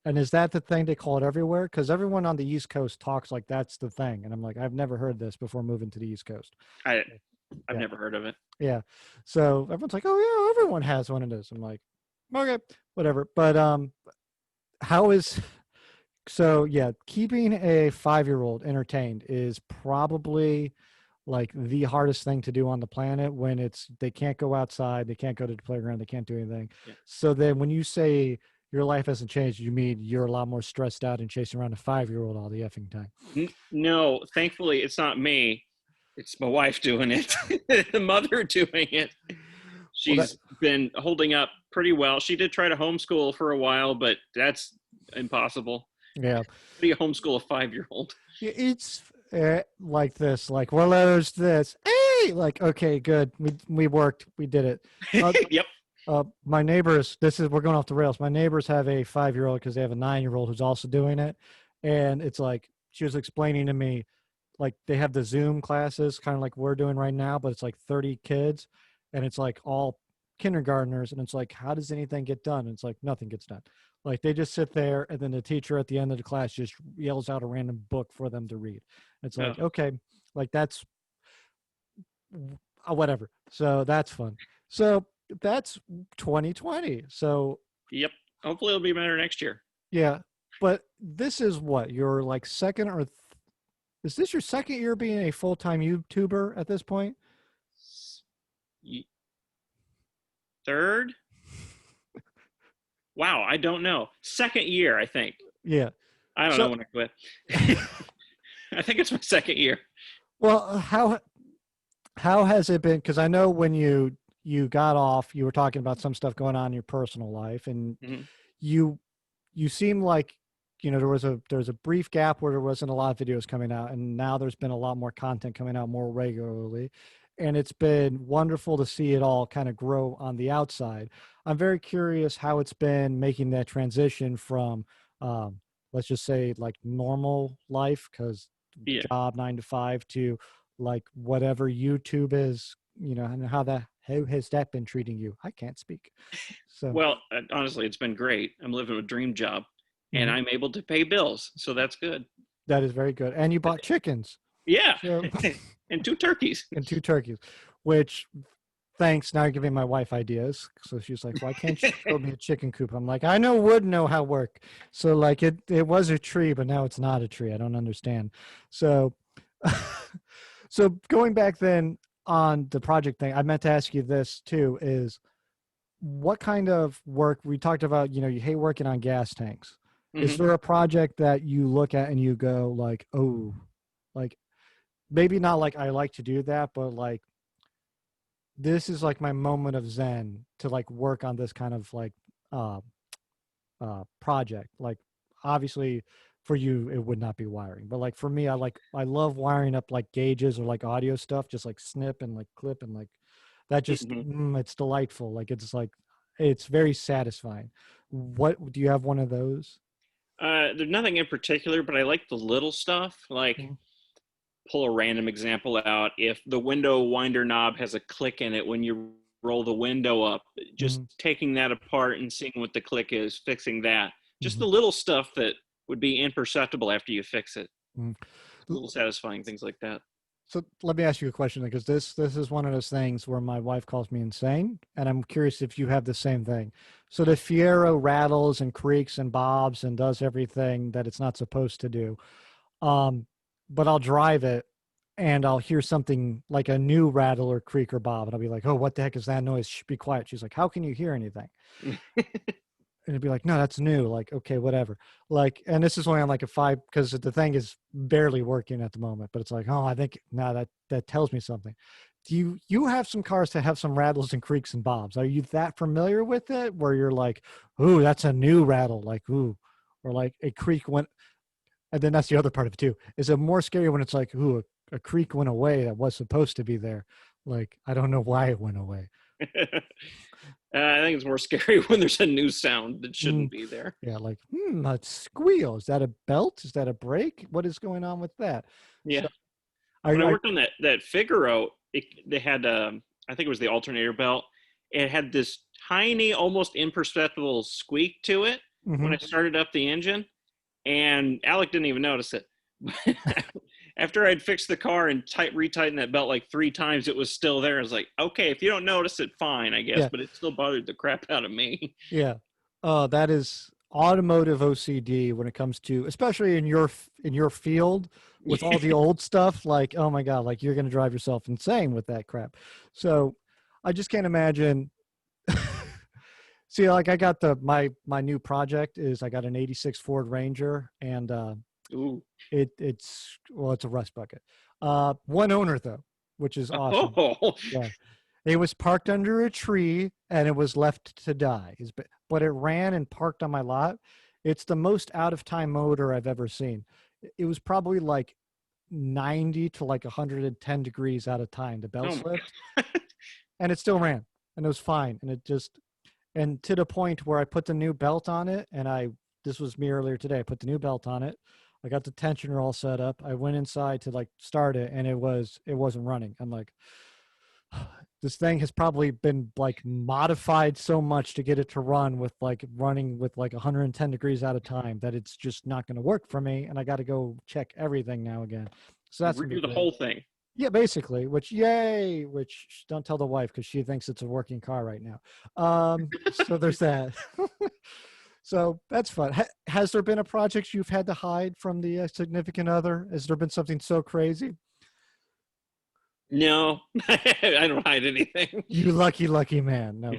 Speaker 1: And is that the thing they call it everywhere? Because everyone on the East Coast talks like that's the thing. And I'm like, I've never heard this before moving to the East Coast.
Speaker 2: I I've
Speaker 1: Yeah.
Speaker 2: never heard of it.
Speaker 1: Yeah. So everyone's like, "Oh yeah, everyone has one of those." I'm like, "Okay, whatever." But how is so yeah, keeping a 5-year-old entertained is probably like the hardest thing to do on the planet when it's they can't go outside, they can't go to the playground, they can't do anything.
Speaker 2: Yeah.
Speaker 1: So then when you say your life hasn't changed, you mean you're a lot more stressed out and chasing around a 5-year-old all the effing time.
Speaker 2: No, thankfully it's not me. It's my wife doing it. The mother doing it.
Speaker 1: Well, that
Speaker 2: She's been holding up pretty well. She did try to homeschool for a while, but that's impossible.
Speaker 1: yeah.
Speaker 2: How do you homeschool a 5-year-old?
Speaker 1: It's like this, like, well, there's this. Hey, like, okay, good. We worked. We did it. Uh,
Speaker 2: Yep.
Speaker 1: my neighbors, we're going off the rails. My neighbors have a 5-year-old because they have a 9-year-old who's also doing it. And it's like, she was explaining to me, like, they have the Zoom classes, kind of like we're doing right now, but it's like 30 kids and it's like all kindergartners. And it's like, how does anything get done? And it's like, nothing gets done. Like they just sit there and then the teacher at the end of the class just yells out a random book for them to read. It's
Speaker 2: Oh,
Speaker 1: like, okay, like that's whatever. So that's fun. So that's 2020. So
Speaker 2: yep. Hopefully it'll be better next year.
Speaker 1: yeah, but this is what your like second or is this your second year being a full-time YouTuber at this point?
Speaker 2: Third? Wow, I don't know. Second year, I think.
Speaker 1: Yeah.
Speaker 2: I don't know
Speaker 1: So,
Speaker 2: when I quit. I think it's my second year.
Speaker 1: well, how has it been? Because I know when you got off, you were talking about some stuff going on in your personal life, and
Speaker 2: Mhm.
Speaker 1: you you seem like there was a brief gap where there wasn't a lot of videos coming out, and now there's been a lot more content coming out more regularly, and it's been wonderful to see it all kind of grow on the outside. I'm very curious how it's been making that transition from um, let's just say like normal life, because
Speaker 2: Yeah.
Speaker 1: job 9 to 5, to like whatever YouTube is, and how has that been treating you? I can't speak. So
Speaker 2: Well, honestly, it's been great. I'm living a dream job, and
Speaker 1: mhm,
Speaker 2: I'm able to pay bills, so that's good.
Speaker 1: that is very good. And you bought chickens.
Speaker 2: Yeah,
Speaker 1: So
Speaker 2: and 2 turkeys.
Speaker 1: and 2 turkeys, which thanks. Now you're giving my wife ideas. So she's like, why can't you build me a chicken coop? I'm like, I know wood know how work. So like it was a tree, but now it's not a tree. I don't understand. So so going back then, on the project thing, I meant to ask you this too, is what kind of work we talked about, you hate working on gas tanks. Is
Speaker 2: Hmm.
Speaker 1: there a project that you look at and you go like, oh, like maybe not like I like to do that, but like this is like my moment of zen to like work on this kind of like uh project. Like obviously for you it would not be wiring, but like for me, I love wiring up like gauges or like audio stuff, just like snip and like clip and like that just
Speaker 2: Hmm.
Speaker 1: it's delightful. Like it's very satisfying. What do you have one of those?
Speaker 2: There's nothing in particular, but I like the little stuff. Like,
Speaker 1: Mhm.
Speaker 2: pull a random example out. If the window winder knob has a click in it when you roll the window up, just
Speaker 1: Mhm.
Speaker 2: taking that apart and seeing what the click is, fixing that. Just
Speaker 1: Mhm.
Speaker 2: the little stuff that would be imperceptible after you fix it.
Speaker 1: Mhm.
Speaker 2: Little satisfying things like that.
Speaker 1: So let me ask you a question, because this is one of those things where my wife calls me insane, and I'm curious if you have the same thing. So the Fiero rattles and creaks and bobs and does everything that it's not supposed to do. Um, but I'll drive it and I'll hear something like a new rattle or creak or bob, and I'll be like, "Oh, what the heck is that noise? Shh, be quiet." She's like, "How can you hear anything?" And it'd be like, no, that's new. Like, okay, whatever. Like, and this is only on like a five, because the thing is barely working at the moment. But it's like, oh, I think now that tells me something. Do you have some cars that have some rattles and creaks and bobs? Are you that familiar with it? Where you're like, ooh, that's a new rattle, like ooh, or like a creak went, and then that's the other part of it too. Is it more scary when it's like, ooh, a creak went away that was supposed to be there? Like, I don't know why it went away.
Speaker 2: I think it's more scary when there's a new sound that
Speaker 1: Mm,
Speaker 2: shouldn't be there.
Speaker 1: yeah, like, a squeal. Is that a belt? Is that a brake? What is going on with that?
Speaker 2: Yeah.
Speaker 1: So
Speaker 2: When I
Speaker 1: I
Speaker 2: worked on that Figaro, they had I think it was the alternator belt. It had this tiny, almost imperceptible squeak to it when I
Speaker 1: mhm.
Speaker 2: started up the engine, and Alec didn't even notice it. After I'd fixed the car and retightened that belt like 3 times, it was still there. I was like, okay, if you don't notice it, fine, I guess,
Speaker 1: Yeah,
Speaker 2: but it still bothered the crap out of me.
Speaker 1: yeah. That is automotive OCD when it comes to, especially in your field with all the old stuff. Like, oh my god, like you're gonna drive yourself insane with that crap. So I just can't imagine. See, like I got my new project is I got an '86 Ford Ranger, and
Speaker 2: Ooh.
Speaker 1: it's a rust bucket. One owner though, which is awesome.
Speaker 2: Oh.
Speaker 1: Yeah. It was parked under a tree and it was left to die. But it ran and parked on my lot. It's the most out of time motor I've ever seen. It was probably like 90 to like 110 degrees out of time. The belt
Speaker 2: Oh my
Speaker 1: slipped
Speaker 2: god.
Speaker 1: and it still ran and it was fine. And to the point where I put the new belt on it, and this was me earlier today. I put the new belt on it. I got the tensioner all set up. I went inside to like start it, and it wasn't running. I'm like, this thing has probably been like modified so much to get it to run with like running with like 110 degrees out of time that it's just not going to work for me, and I got to go check everything now again. So that's gonna be
Speaker 2: Redo the
Speaker 1: great.
Speaker 2: whole thing.
Speaker 1: Yeah, basically, which yay, which don't tell the wife because she thinks it's a working car right now. So there's that. So that's fun. Has there been a project you've had to hide from the significant other? Has there been something so crazy?
Speaker 2: No, I don't hide anything.
Speaker 1: You lucky, lucky man. No,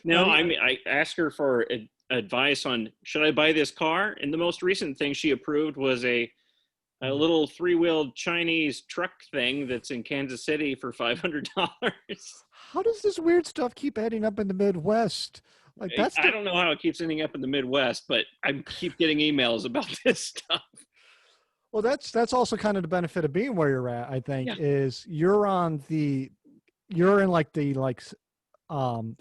Speaker 2: No,
Speaker 1: not
Speaker 2: I
Speaker 1: even.
Speaker 2: mean, I asked her for advice on should I buy this car, and the most recent thing she approved was a little three-wheeled Chinese truck thing that's in Kansas City for $500.
Speaker 1: How does this weird stuff keep ending up in the Midwest? Like that's
Speaker 2: I
Speaker 1: the
Speaker 2: don't know how it keeps ending up in the Midwest, but I keep getting emails about this stuff.
Speaker 1: well, that's also kind of the benefit of being where you're at. I think
Speaker 2: Yeah,
Speaker 1: is you're in like the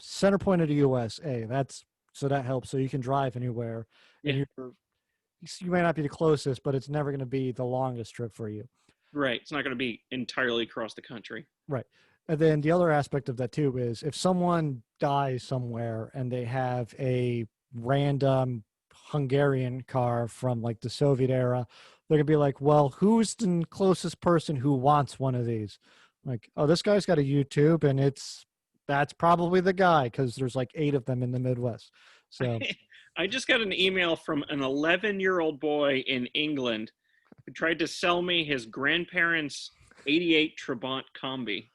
Speaker 1: center point of the USA. That's so that helps. So you can drive anywhere, and
Speaker 2: yeah,
Speaker 1: you may not be the closest, but it's never going to be the longest trip for you.
Speaker 2: right. It's not going to be entirely across the country.
Speaker 1: Right. And then the other aspect of that too is if someone dies somewhere and they have a random Hungarian car from like the Soviet era, they're gonna be like, well, who's the closest person who wants one of these? Like, oh, this guy's got a YouTube, and that's probably the guy because there's like 8 of them in the Midwest. So
Speaker 2: I just got an email from an 11-year-old boy in England who tried to sell me his grandparents' '88 Trabant Combi.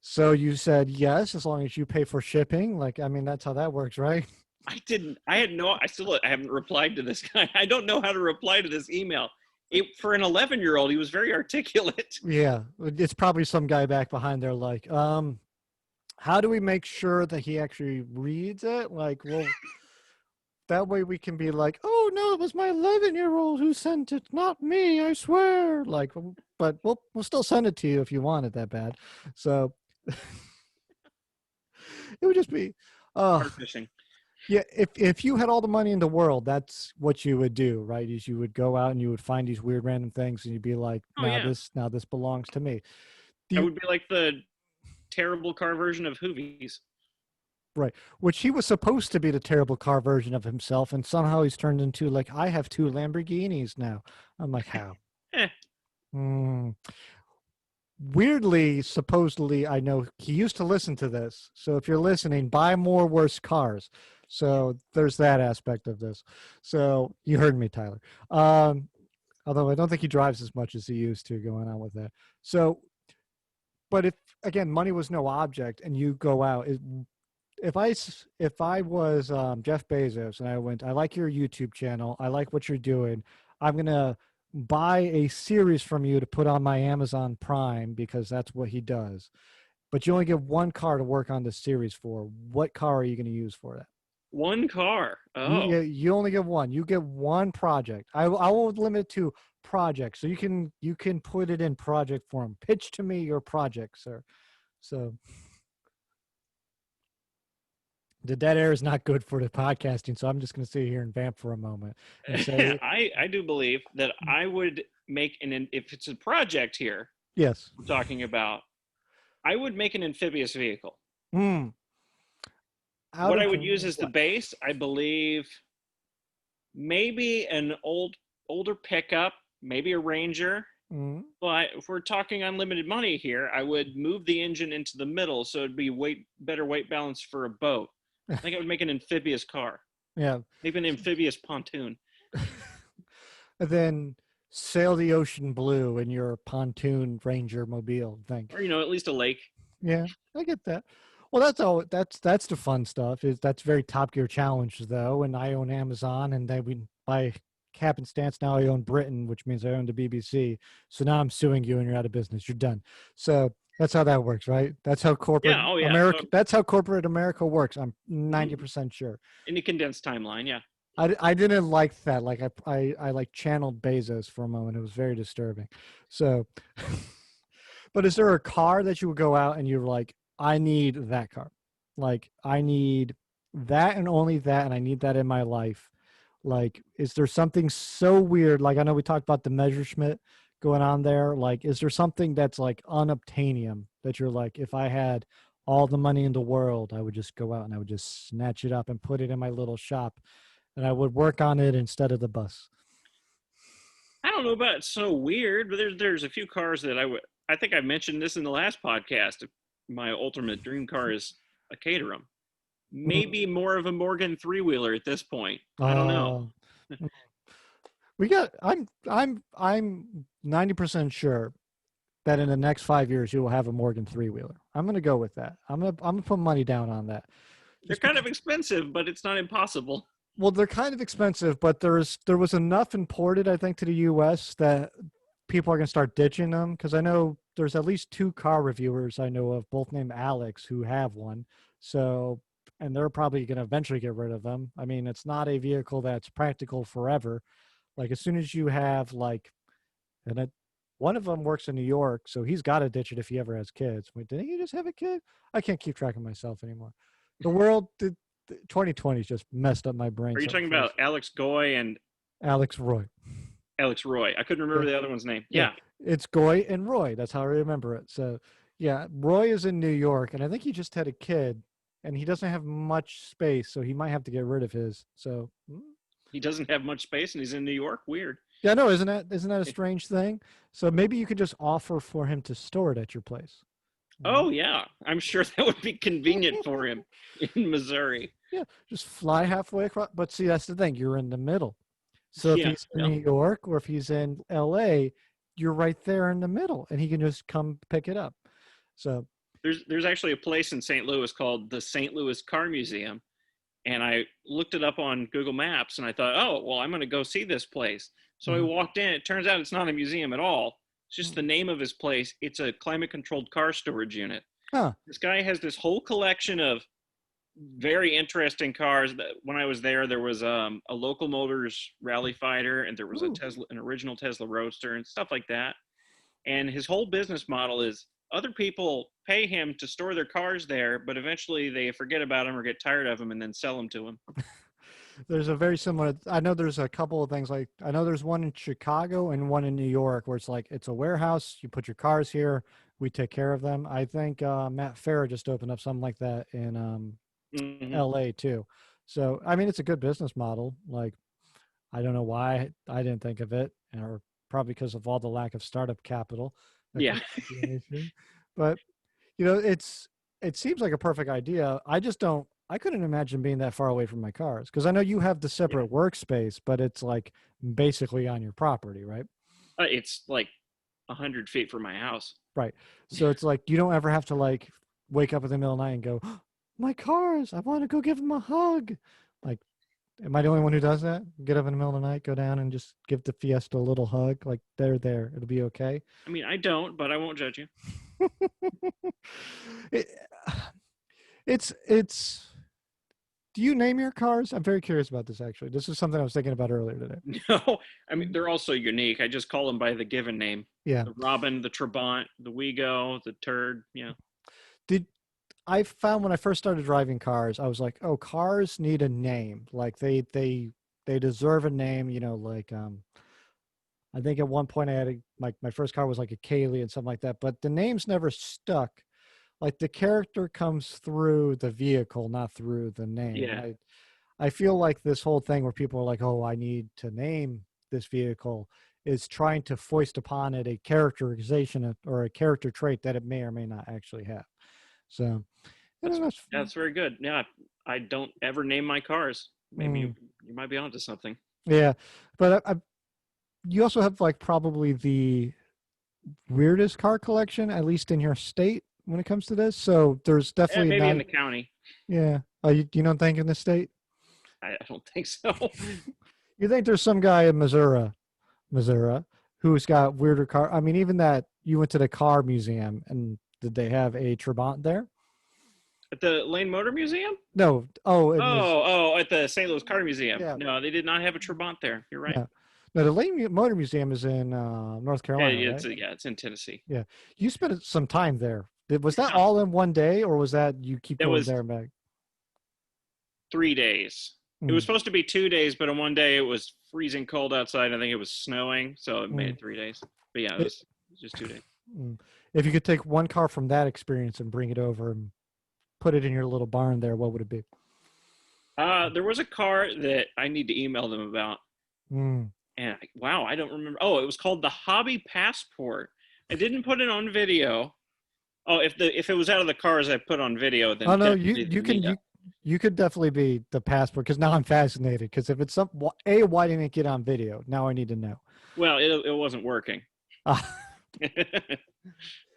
Speaker 1: So you said yes, as long as you pay for shipping. Like, I mean, that's how that works, right?
Speaker 2: I didn't. I had no. I haven't replied to this guy. I don't know how to reply to this email. For an 11-year-old, he was very articulate.
Speaker 1: Yeah, it's probably some guy back behind there, like, how do we make sure that he actually reads it? Like, well, that way we can be like, oh no, it was my 11-year-old who sent it, not me, I swear. Like, but we'll still send it to you if you want it that bad. So it would just be,
Speaker 2: Car fishing.
Speaker 1: yeah. If you had all the money in the world, that's what you would do, right? Is you would go out and you would find these weird random things, and you'd be like,
Speaker 2: Oh yeah,
Speaker 1: now this belongs to me. Do
Speaker 2: I
Speaker 1: you,
Speaker 2: would be like the terrible car version of Hoovies.
Speaker 1: right? Which he was supposed to be the terrible car version of himself, and somehow he's turned into like, I have two Lamborghinis now. I'm like, how?
Speaker 2: Eh,
Speaker 1: Hmm. Weirdly, supposedly, I know he used to listen to this. So if you're listening, buy more worse cars. So there's that aspect of this. So you heard me, Tyler. Although I don't think he drives as much as he used to going on with that. So, but if again, money was no object, and you go out, if I was Jeff Bezos and I went, I like your YouTube channel, I like what you're doing, I'm gonna buy a series from you to put on my Amazon Prime because that's what he does. But you only get one car to work on this series for. What car are you going to use for that?
Speaker 2: one car. Oh,
Speaker 1: You only get one. You get one project. I will limit it to projects, so you can put it in project form. Pitch to me your project, sir. So the dead air is not good for the podcasting, so I'm just going to sit here and vamp for a moment and say
Speaker 2: I do believe that I would make if it's a project here
Speaker 1: yes.
Speaker 2: we're talking about, I would make an amphibious vehicle.
Speaker 1: Hmm. Out
Speaker 2: What I
Speaker 1: of
Speaker 2: would use as the
Speaker 1: what?
Speaker 2: base, I believe, maybe an older pickup, maybe a Ranger.
Speaker 1: Hmm.
Speaker 2: But if we're talking unlimited money here, I would move the engine into the middle so it'd be better weight balance for a boat. I think I would make an amphibious car,
Speaker 1: Yeah.
Speaker 2: maybe an amphibious pontoon.
Speaker 1: And then sail the ocean blue in your pontoon Ranger mobile thing.
Speaker 2: Or at least a lake.
Speaker 1: Yeah, I get that. Well, that's all. That's the fun stuff. Is that's very Top Gear challenge though. And I own Amazon, and then we by happenstance now I own Britain, which means I own the BBC. So now I'm suing you, and you're out of business. You're done. So that's how that works, right? That's how corporate
Speaker 2: Yeah. Oh yeah.
Speaker 1: America.
Speaker 2: So,
Speaker 1: That's how corporate America works. I'm 90% sure.
Speaker 2: in a condensed timeline, yeah.
Speaker 1: I didn't like that. Like I like channeled Bezos for a moment. It was very disturbing. So, but is there a car that you would go out and you're like, I need that car. Like I need that and only that, and I need that in my life. Like, is there something so weird? Like I know we talked about the Messerschmitt going on there. Like, is there something that's like unobtainium that you're like, if I had all the money in the world, I would just go out and I would just snatch it up and put it in my little shop and I would work on it instead of the bus.
Speaker 2: I don't know about it's so weird, but there's a few cars that I think I mentioned this in the last podcast. My ultimate dream car is a Caterham. Maybe more of a Morgan three-wheeler at this point. I don't know.
Speaker 1: Uh, we got. I'm 90% sure that in the next 5 years you will have a Morgan three-wheeler. I'm going to go with that. I'm gonna put money down on that.
Speaker 2: They're kind of expensive, but it's not impossible.
Speaker 1: Well, they're kind of expensive, but there was enough imported, I think, to the U.S. that people are going to start ditching them because I know there's at least two car reviewers I know of, both named Alex, who have one. So, and they're probably going to eventually get rid of them. I mean, it's not a vehicle that's practical forever. Like as soon as you have like, and it, one of them works in New York, so he's got to ditch it if he ever has kids. Wait, didn't he just have a kid? I can't keep track of myself anymore. The world, 2020's just messed up my brain.
Speaker 2: Are you
Speaker 1: So
Speaker 2: talking about Alex Goy and
Speaker 1: Alex Roy?
Speaker 2: Alex Roy? I couldn't remember
Speaker 1: Yeah.
Speaker 2: the other one's name.
Speaker 1: Yeah,
Speaker 2: Yeah.
Speaker 1: it's Goy and Roy. That's how I remember it. So, yeah, Roy is in New York, and I think he just had a kid, and he doesn't have much space, so he might have to get rid of his. So,
Speaker 2: He doesn't have much space and he's in New York. Weird.
Speaker 1: yeah, no, isn't that a strange thing? So maybe you could just offer for him to store it at your place.
Speaker 2: Oh, yeah. I'm sure that would be convenient for him in Missouri.
Speaker 1: Yeah, just fly halfway across. But see, that's the thing. You're in the middle. So if
Speaker 2: Yeah.
Speaker 1: he's in New York or if he's in LA, you're right there in the middle, and he can just come pick it up. So
Speaker 2: There's actually a place in St. Louis called the St. Louis Car Museum, and I looked it up on Google Maps, and I thought, oh, well, I'm going to go see this place. So I
Speaker 1: mhm.
Speaker 2: walked in. It turns out it's not a museum at all. It's just the name of his place. It's a climate controlled car storage unit.
Speaker 1: Huh.
Speaker 2: This guy has this whole collection of very interesting cars. That when I was there was a local motors rally fighter, and there was a
Speaker 1: Ooh.
Speaker 2: Tesla, an original Tesla Roadster, and stuff like that. And his whole business model is other people pay him to store their cars there, but eventually they forget about him or get tired of him and then sell them to him.
Speaker 1: There's a very similar. I know there's a couple of things like I know there's one in Chicago and one in New York where it's like it's a warehouse. You put your cars here, we take care of them. I think Matt Farah just opened up something like that in
Speaker 2: Mm-hmm.
Speaker 1: L.A. too. So I mean, it's a good business model. Like I don't know why I didn't think of it, or probably because of all the lack of startup capital. That
Speaker 2: Yeah.
Speaker 1: could be an issue. But it seems like a perfect idea. I just don't. I couldn't imagine being that far away from my cars because I know you have the
Speaker 2: Yeah.
Speaker 1: separate workspace, but it's like basically on your property, right?
Speaker 2: It's like 100 feet from my house.
Speaker 1: Right. So it's like you don't ever have to like wake up in the middle of the night and go, "Oh, my cars! I want to go give them a hug." Like, am I the only one who does that? Get up in the middle of the night, go down and just give the Fiesta a little hug. Like they're there. It'll be okay.
Speaker 2: I mean, I don't, but I won't judge you.
Speaker 1: it, it's do you name your cars? I'm very curious about this actually. This is something I was thinking about earlier today.
Speaker 2: No, I mean, they're all so unique. I just call them by the given name.
Speaker 1: Yeah.
Speaker 2: The Robin, the Trabant, the Wego, the Turd. Yeah.
Speaker 1: Did I found when I first started driving cars, I was like, oh, cars need a name. Like they deserve a name, like I think at one point I had my first car was like a Kaylee and something like that, but the names never stuck. Like the character comes through the vehicle, not through the name. And
Speaker 2: Yeah.
Speaker 1: I feel like this whole thing where people are like, oh, I need to name this vehicle is trying to foist upon it a characterization or a character trait that it may or may not actually have. So, I
Speaker 2: That's
Speaker 1: don't know.
Speaker 2: that's very good. Yeah. I don't ever name my cars. Maybe
Speaker 1: Mm,
Speaker 2: you might be onto something.
Speaker 1: yeah, but you also have like probably the weirdest car collection, at least in your state, when it comes to this. So there's definitely
Speaker 2: Maybe in
Speaker 1: not.
Speaker 2: the county.
Speaker 1: Yeah. You don't think in the state?
Speaker 2: I don't think so.
Speaker 1: You think there's some guy in Missouri, who's got weirder car? I mean, even that you went to the car museum and did they have a Trabant there?
Speaker 2: At the Lane Motor Museum?
Speaker 1: No. Oh, it was.
Speaker 2: At the St. Louis Car Museum.
Speaker 1: Yeah.
Speaker 2: No, they did not have a Trabant there. You're right.
Speaker 1: Yeah. No, the Lane Motor Museum is in North
Speaker 2: Yeah,
Speaker 1: Carolina, right?
Speaker 2: it's in Tennessee.
Speaker 1: Yeah. You spent some time there. Was that
Speaker 2: Yeah,
Speaker 1: all in one day, or was that you keep
Speaker 2: that
Speaker 1: going
Speaker 2: was
Speaker 1: there and back?
Speaker 2: 3 days. It was
Speaker 1: Mm,
Speaker 2: supposed to be 2 days, but on one day it was freezing cold outside. I think it was snowing, so it made
Speaker 1: mm.
Speaker 2: it 3 days. But yeah, it
Speaker 1: It,
Speaker 2: was just 2 days.
Speaker 1: mm. If you could take one car from that experience and bring it over and put it in your little barn there, what would it be?
Speaker 2: There was a car that I need to email them about,
Speaker 1: Mm.
Speaker 2: and wow, I don't remember. Oh, it was called the Hobby Passport. I didn't put it on video. Oh, if it was out of the cars I put on video, then
Speaker 1: Oh no, you
Speaker 2: definitely the
Speaker 1: you can
Speaker 2: meetup.
Speaker 1: you could definitely be the passport because now I'm fascinated. Because if it's some a why didn't it get on video? Now I need to know.
Speaker 2: Well, it wasn't working.
Speaker 1: Uh,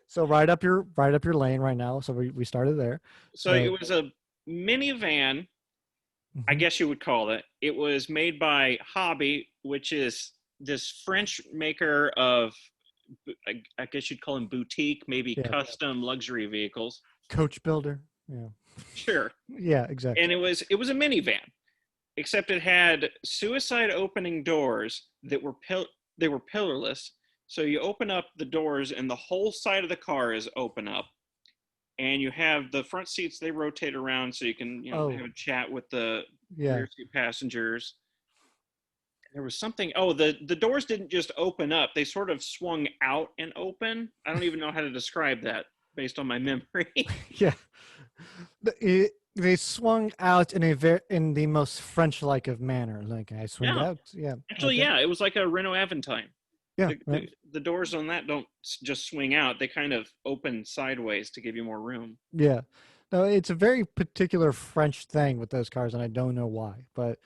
Speaker 1: so right up your lane right now. So we started there.
Speaker 2: So it
Speaker 1: So
Speaker 2: was a minivan, I
Speaker 1: mhm,
Speaker 2: guess you would call it. It was made by Hobby, which is this French maker of, I guess you'd call them boutique, maybe
Speaker 1: yeah,
Speaker 2: custom luxury vehicles.
Speaker 1: coach builder. Yeah,
Speaker 2: Sure.
Speaker 1: yeah, exactly.
Speaker 2: And it was a minivan, except it had suicide opening doors that were they were pillarless. So you open up the doors and the whole side of the car is open up. And you have the front seats, they rotate around so you can,
Speaker 1: Oh
Speaker 2: have a chat with the
Speaker 1: yeah,
Speaker 2: rear seat passengers. There was something, oh, the doors didn't just open up, they sort of swung out and open. I don't even know how to describe that based on my memory.
Speaker 1: yeah. They swung out in in the most French-like of manner. Like I swing
Speaker 2: Yeah,
Speaker 1: out. Yeah.
Speaker 2: actually,
Speaker 1: Okay.
Speaker 2: yeah, it was like a Renault Aventine.
Speaker 1: Yeah.
Speaker 2: the,
Speaker 1: Right.
Speaker 2: the, the doors on that don't just swing out, they kind of open sideways to give you more room.
Speaker 1: Yeah. No, it's a very particular French thing with those cars, and I don't know why. But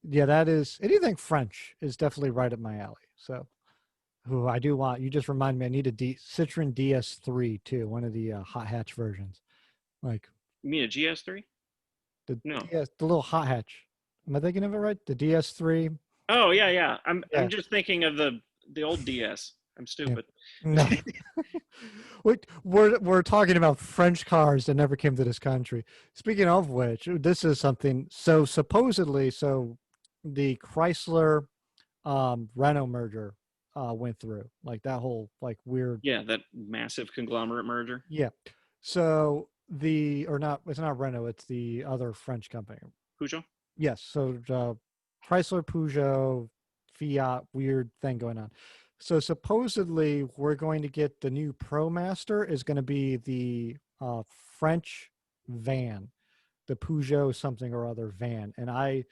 Speaker 1: yeah, that is anything French is definitely right up my alley. So Ooh, I do want. You just remind me. I need a Citroen DS3 too. One of the hot hatch versions, like
Speaker 2: You mean a GS3?
Speaker 1: the
Speaker 2: No.
Speaker 1: the little hot hatch. Am I thinking of it right? The DS3.
Speaker 2: Oh yeah, yeah. I'm
Speaker 1: Yeah,
Speaker 2: just thinking of the old DS. I'm
Speaker 1: yeah.
Speaker 2: stupid.
Speaker 1: No, we're talking about French cars that never came to this country. Speaking of which, this is something. So supposedly, the Chrysler Renault merger went through, like that whole like weird.
Speaker 2: Yeah, that massive conglomerate merger.
Speaker 1: Yeah. So the or not, it's not Renault, it's the other French company.
Speaker 2: Peugeot.
Speaker 1: Yes. So Chrysler, Peugeot, Fiat, weird thing going on. So supposedly we're going to get the new ProMaster is going to be the French van, the Peugeot something or other van, and I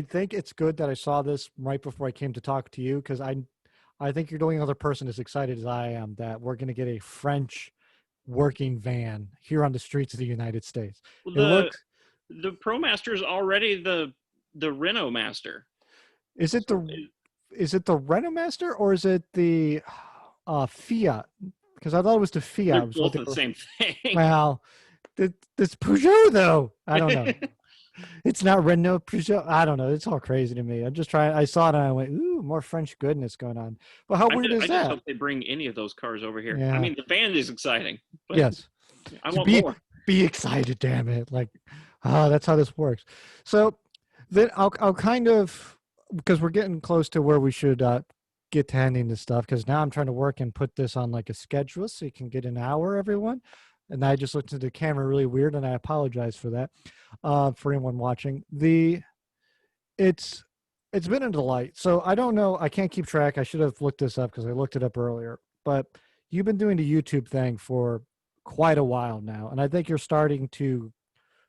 Speaker 1: think it's good that I saw this right before I came to talk to you because I think you're the only other person as excited as I am that we're going to get a French working van here on the streets of the United States.
Speaker 2: Well,
Speaker 1: It
Speaker 2: the
Speaker 1: looks,
Speaker 2: the ProMaster is already the Renault Master.
Speaker 1: is it
Speaker 2: So
Speaker 1: the Renault Master or is it the Fiat? Because I thought it was the Fiat.
Speaker 2: they're
Speaker 1: Was what
Speaker 2: both
Speaker 1: they
Speaker 2: the
Speaker 1: were.
Speaker 2: same thing.
Speaker 1: Well, this Peugeot though. I don't know. It's not Renault Peugeot. I don't know. It's all crazy to me. I'm just trying. I saw it and I went, ooh, more French goodness going on. But how weird is
Speaker 2: I just
Speaker 1: that?
Speaker 2: hope they bring any of those cars over here. I
Speaker 1: Yeah.
Speaker 2: mean, the band is exciting, but
Speaker 1: Yes.
Speaker 2: I
Speaker 1: To
Speaker 2: want more.
Speaker 1: be excited, damn it. Like, that's how this works. So then I'll kind of, because we're getting close to where we should get to ending this stuff, because now I'm trying to work and put this on like a schedule so you can get an hour, everyone. And I just looked at the camera really weird, and I apologize for that. For anyone watching, it's it's been a delight. So I don't know, I can't keep track. I should have looked this up because I looked it up earlier. But you've been doing the YouTube thing for quite a while now, and I think you're starting to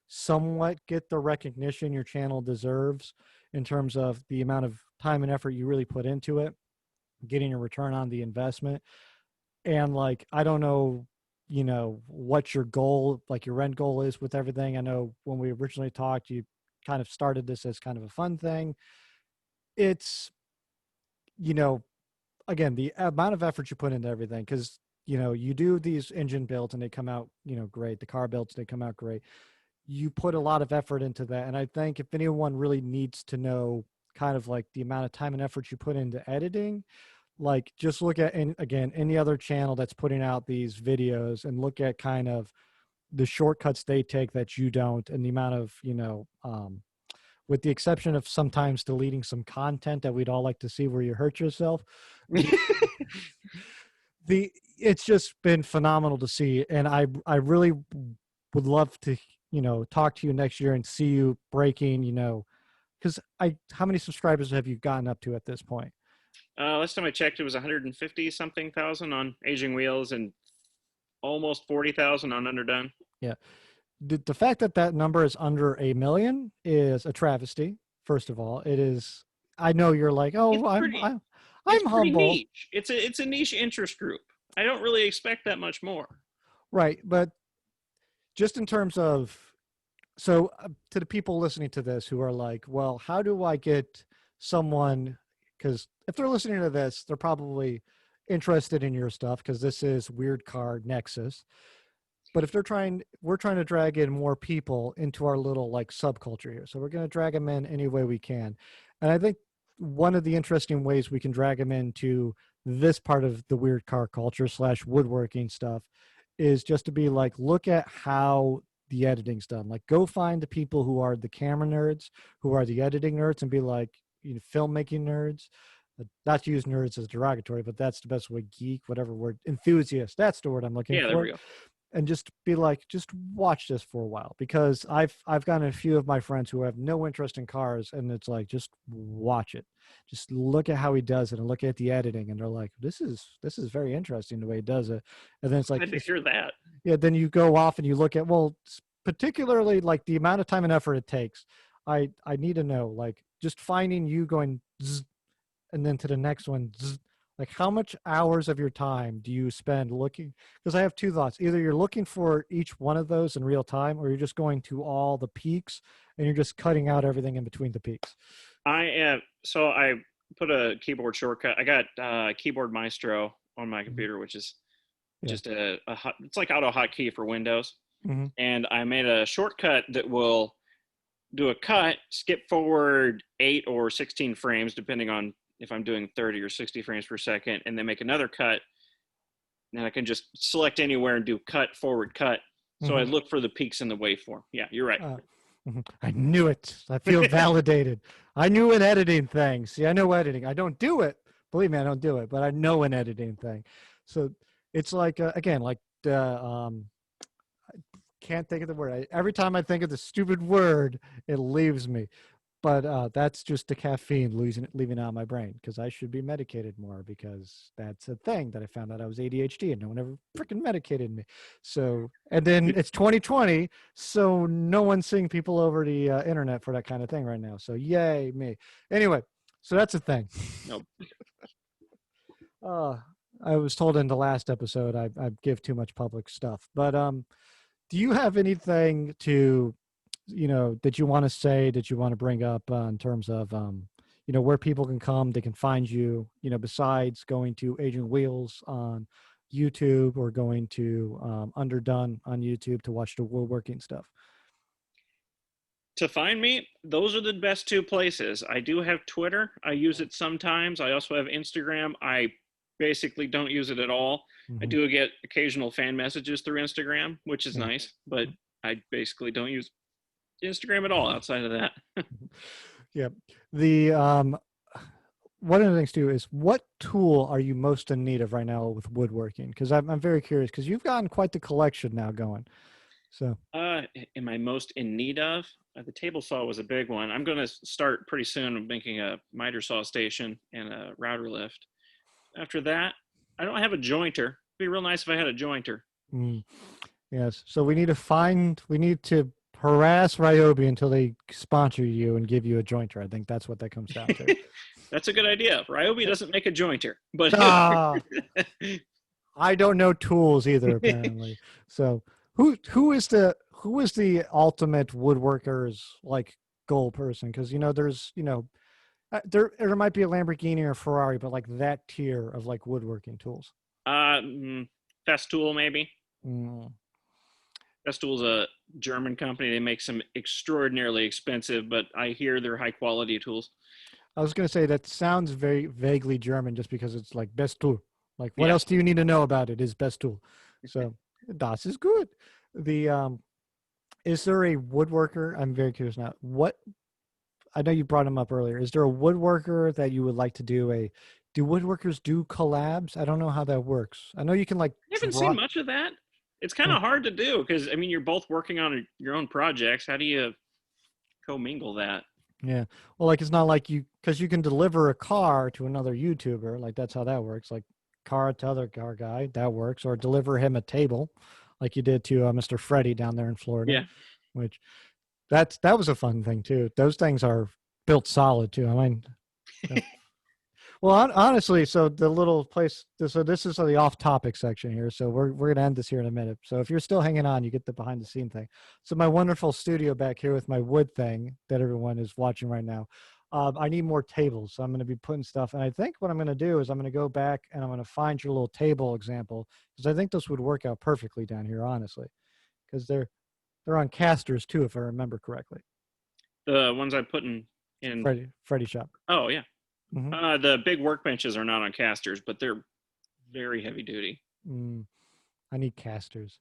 Speaker 1: somewhat get the recognition your channel deserves in terms of the amount of time and effort you really put into it, getting a return on the investment. And like, I don't know, what your goal, like your end goal is with everything. I know when we originally talked, you kind of started this as kind of a fun thing. It's, you know, again, the amount of effort you put into everything, because, you do these engine builds and they come out, great. The car builds, they come out great. You put a lot of effort into that. And I think if anyone really needs to know kind of like the amount of time and effort you put into editing, like just look at, and again, any other channel that's putting out these videos and look at kind of the shortcuts they take that you don't, and the amount of, with the exception of sometimes deleting some content that we'd all like to see where you hurt yourself, the, the it's just been phenomenal to see. And I really would love to, talk to you next year and see you breaking, because how many subscribers have you gotten up to at this point?
Speaker 2: Last time I checked, it was 150 something thousand on Aging Wheels and almost 40,000 on Underdone.
Speaker 1: Yeah. The fact that that number is under a million is a travesty. First of all, it is. I know you're like,
Speaker 2: It's
Speaker 1: oh,
Speaker 2: pretty. It's
Speaker 1: I'm
Speaker 2: pretty
Speaker 1: humble,
Speaker 2: niche. It's a niche interest group. I don't really expect that much more.
Speaker 1: right? But just in terms of, so to the people listening to this who are like, well, how do I get someone? Because if they're listening to this, they're probably interested in your stuff because this is Weird Car Nexus. But if we're trying to drag in more people into our little like subculture here. So we're going to drag them in any way we can. And I think one of the interesting ways we can drag them into this part of the weird car culture / woodworking stuff is just to be like, look at how the editing's done. Like, go find the people who are the camera nerds, who are the editing nerds, and be like, filmmaking nerds. Not to use nerds as derogatory, but that's the best way. Geek, whatever word, enthusiast. That's the word I'm looking
Speaker 2: Yeah, there
Speaker 1: for.
Speaker 2: we go.
Speaker 1: And just be like, just watch this for a while, because I've gotten a few of my friends who have no interest in cars, and it's like, just watch it, just look at how he does it and look at the editing, and they're like, this is very interesting the way he does it. And then it's like,
Speaker 2: Glad to hear that.
Speaker 1: yeah, then you go off and you look at, well, particularly like the amount of time and effort it takes. I need to know, like, just finding you going zzz, and then to the next one zzz, like, how much hours of your time do you spend looking? Because I have two thoughts: either you're looking for each one of those in real time, or you're just going to all the peaks and you're just cutting out everything in between the peaks.
Speaker 2: I am so I put a keyboard shortcut. I got Keyboard Maestro on my
Speaker 1: Mhm.
Speaker 2: computer, which is
Speaker 1: Yeah.
Speaker 2: just a hot, it's like auto hotkey for Windows.
Speaker 1: Hmm.
Speaker 2: And I made a shortcut that will do a cut, skip forward 8 or 16 frames, depending on if I'm doing 30 or 60 frames per second, and then make another cut. And I can just select anywhere and do cut, forward, cut. So I
Speaker 1: Hmm.
Speaker 2: look for the peaks in the waveform. Yeah, you're right.
Speaker 1: Mhm. I knew it. I feel validated. I knew an editing thing. See, I know editing. I don't do it. Believe me, I don't do it, but I know an editing thing. So it's like again, like can't think of the word. Every time I think of the stupid word, it leaves me. But that's just the caffeine leaving out of my brain because I should be medicated more because that's a thing that I found out I was ADHD and no one ever freaking medicated me. So, and then it's 2020, so no one's seeing people over the internet for that kind of thing right now. So, yay, me. Anyway, so that's a thing.
Speaker 2: No,
Speaker 1: Uh, I was told in the last episode I give too much public stuff, but do you have anything to that you want to say that you want to bring up in terms of where people can come, they can find you, besides going to Agent Wheels on YouTube or going to Underdone on YouTube to watch the woodworking stuff?
Speaker 2: to find me, those are the best two places. I do have Twitter. I use it sometimes. I also have Instagram. I basically don't use it at all. I
Speaker 1: Hmm.
Speaker 2: do get occasional fan messages through Instagram, which is
Speaker 1: Yeah.
Speaker 2: nice, but I basically don't use Instagram at all outside of that.
Speaker 1: Yeah. The one of the things too is what tool are you most in need of right now with woodworking? Because I'm very curious because you've gotten quite the collection now going. So
Speaker 2: Am I most in need of? The table saw was a big one. I'm going to start pretty soon making a miter saw station and a router lift. After that, I don't have a jointer. It'd be real nice if I had a jointer.
Speaker 1: mm, yes, so we need to harass Ryobi until they sponsor you and give you a jointer. I think that's what that comes down to.
Speaker 2: That's a good idea. Ryobi doesn't make a jointer, but
Speaker 1: Ah, I don't know tools either, apparently. So who is the ultimate woodworker's like goal person? Because there's there might be a Lamborghini or a Ferrari, but like that tier of like woodworking tools.
Speaker 2: uh, Festool maybe.
Speaker 1: Mm.
Speaker 2: Festool's a German company. They make some extraordinarily expensive, but I hear they're high quality tools.
Speaker 1: I was going to say that sounds very vaguely German just because it's like best tool. Like what
Speaker 2: Yeah.
Speaker 1: else do you need to know about it is best tool. So das is good. The is there a woodworker? I'm very curious now. What I know you brought him up earlier. Is there a woodworker that you would like to do woodworkers do collabs? I don't know how that works. I know you can like
Speaker 2: I haven't seen
Speaker 1: draw.
Speaker 2: much of that. It's kind
Speaker 1: Hmm.
Speaker 2: of hard to do because I mean you're both working on your own projects. How do you commingle that?
Speaker 1: Yeah. Well, like it's not like because you can deliver a car to another YouTuber. Like that's how that works. Like car to other car guy, that works. Or deliver him a table, like you did to Mr. Freddie down there in Florida,
Speaker 2: Yeah.
Speaker 1: which that was a fun thing too. Those things are built solid too. I mean, well, honestly, so the little place, so this is the off-topic section here. So we're gonna end this here in a minute. So if you're still hanging on, you get the behind-the-scene thing. So my wonderful studio back here with my wood thing that everyone is watching right now. I need more tables, so I'm gonna be putting stuff. And I think what I'm gonna do is I'm gonna go back and I'm gonna find your little table example because I think this would work out perfectly down here, honestly, because they're on casters too, if I remember correctly.
Speaker 2: The ones I put in.
Speaker 1: Freddie shop.
Speaker 2: Oh yeah.
Speaker 1: Mm-hmm.
Speaker 2: The big workbenches are not on casters, but they're very heavy duty.
Speaker 1: Mm. I need casters.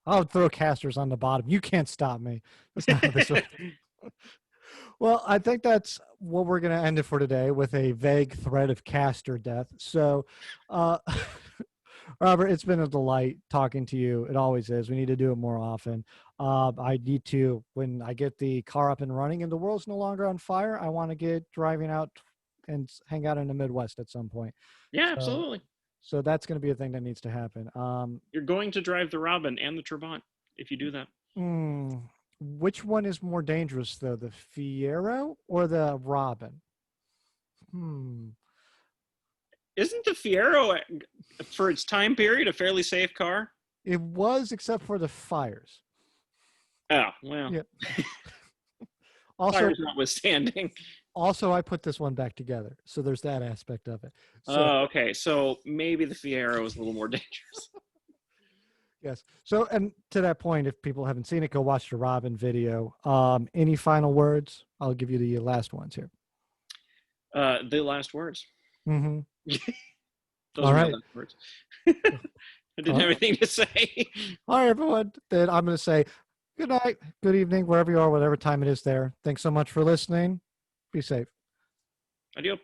Speaker 1: I'll throw casters on the bottom. You can't stop me. That's not how this works. Well, I think that's what we're going to end it for today with a vague threat of caster death. So, uh, Robert, it's been a delight talking to you. It always is. We need to do it more often. I need to, when I get the car up and running and the world's no longer on fire, I want to get driving out and hang out in the Midwest at some point.
Speaker 2: Yeah,
Speaker 1: So,
Speaker 2: absolutely.
Speaker 1: so that's going to be a thing that needs to happen.
Speaker 2: You're going to drive the Robin and the Trabant if you do that.
Speaker 1: Hmm. Which one is more dangerous, though, the Fiero or the Robin? Hmm.
Speaker 2: Isn't the Fiero, for its time period, a fairly safe car?
Speaker 1: It was, except for the fires.
Speaker 2: Oh, well,
Speaker 1: Yeah. Also,
Speaker 2: fires notwithstanding.
Speaker 1: Also, I put this one back together, so there's that aspect of it. So
Speaker 2: Oh, okay. So maybe the Fiero is a little more dangerous.
Speaker 1: yes. So, and to that point, if people haven't seen it, go watch the Robin video. Any final words? I'll give you the last ones here.
Speaker 2: The last words.
Speaker 1: Mm-hmm.
Speaker 2: Those
Speaker 1: All
Speaker 2: are my
Speaker 1: right.
Speaker 2: last words. I didn't
Speaker 1: All
Speaker 2: have
Speaker 1: right.
Speaker 2: anything to say.
Speaker 1: All right, everyone. Then I'm going to say good night, good evening, wherever you are, whatever time it is there. Thanks so much for listening. Be safe.
Speaker 2: Adios.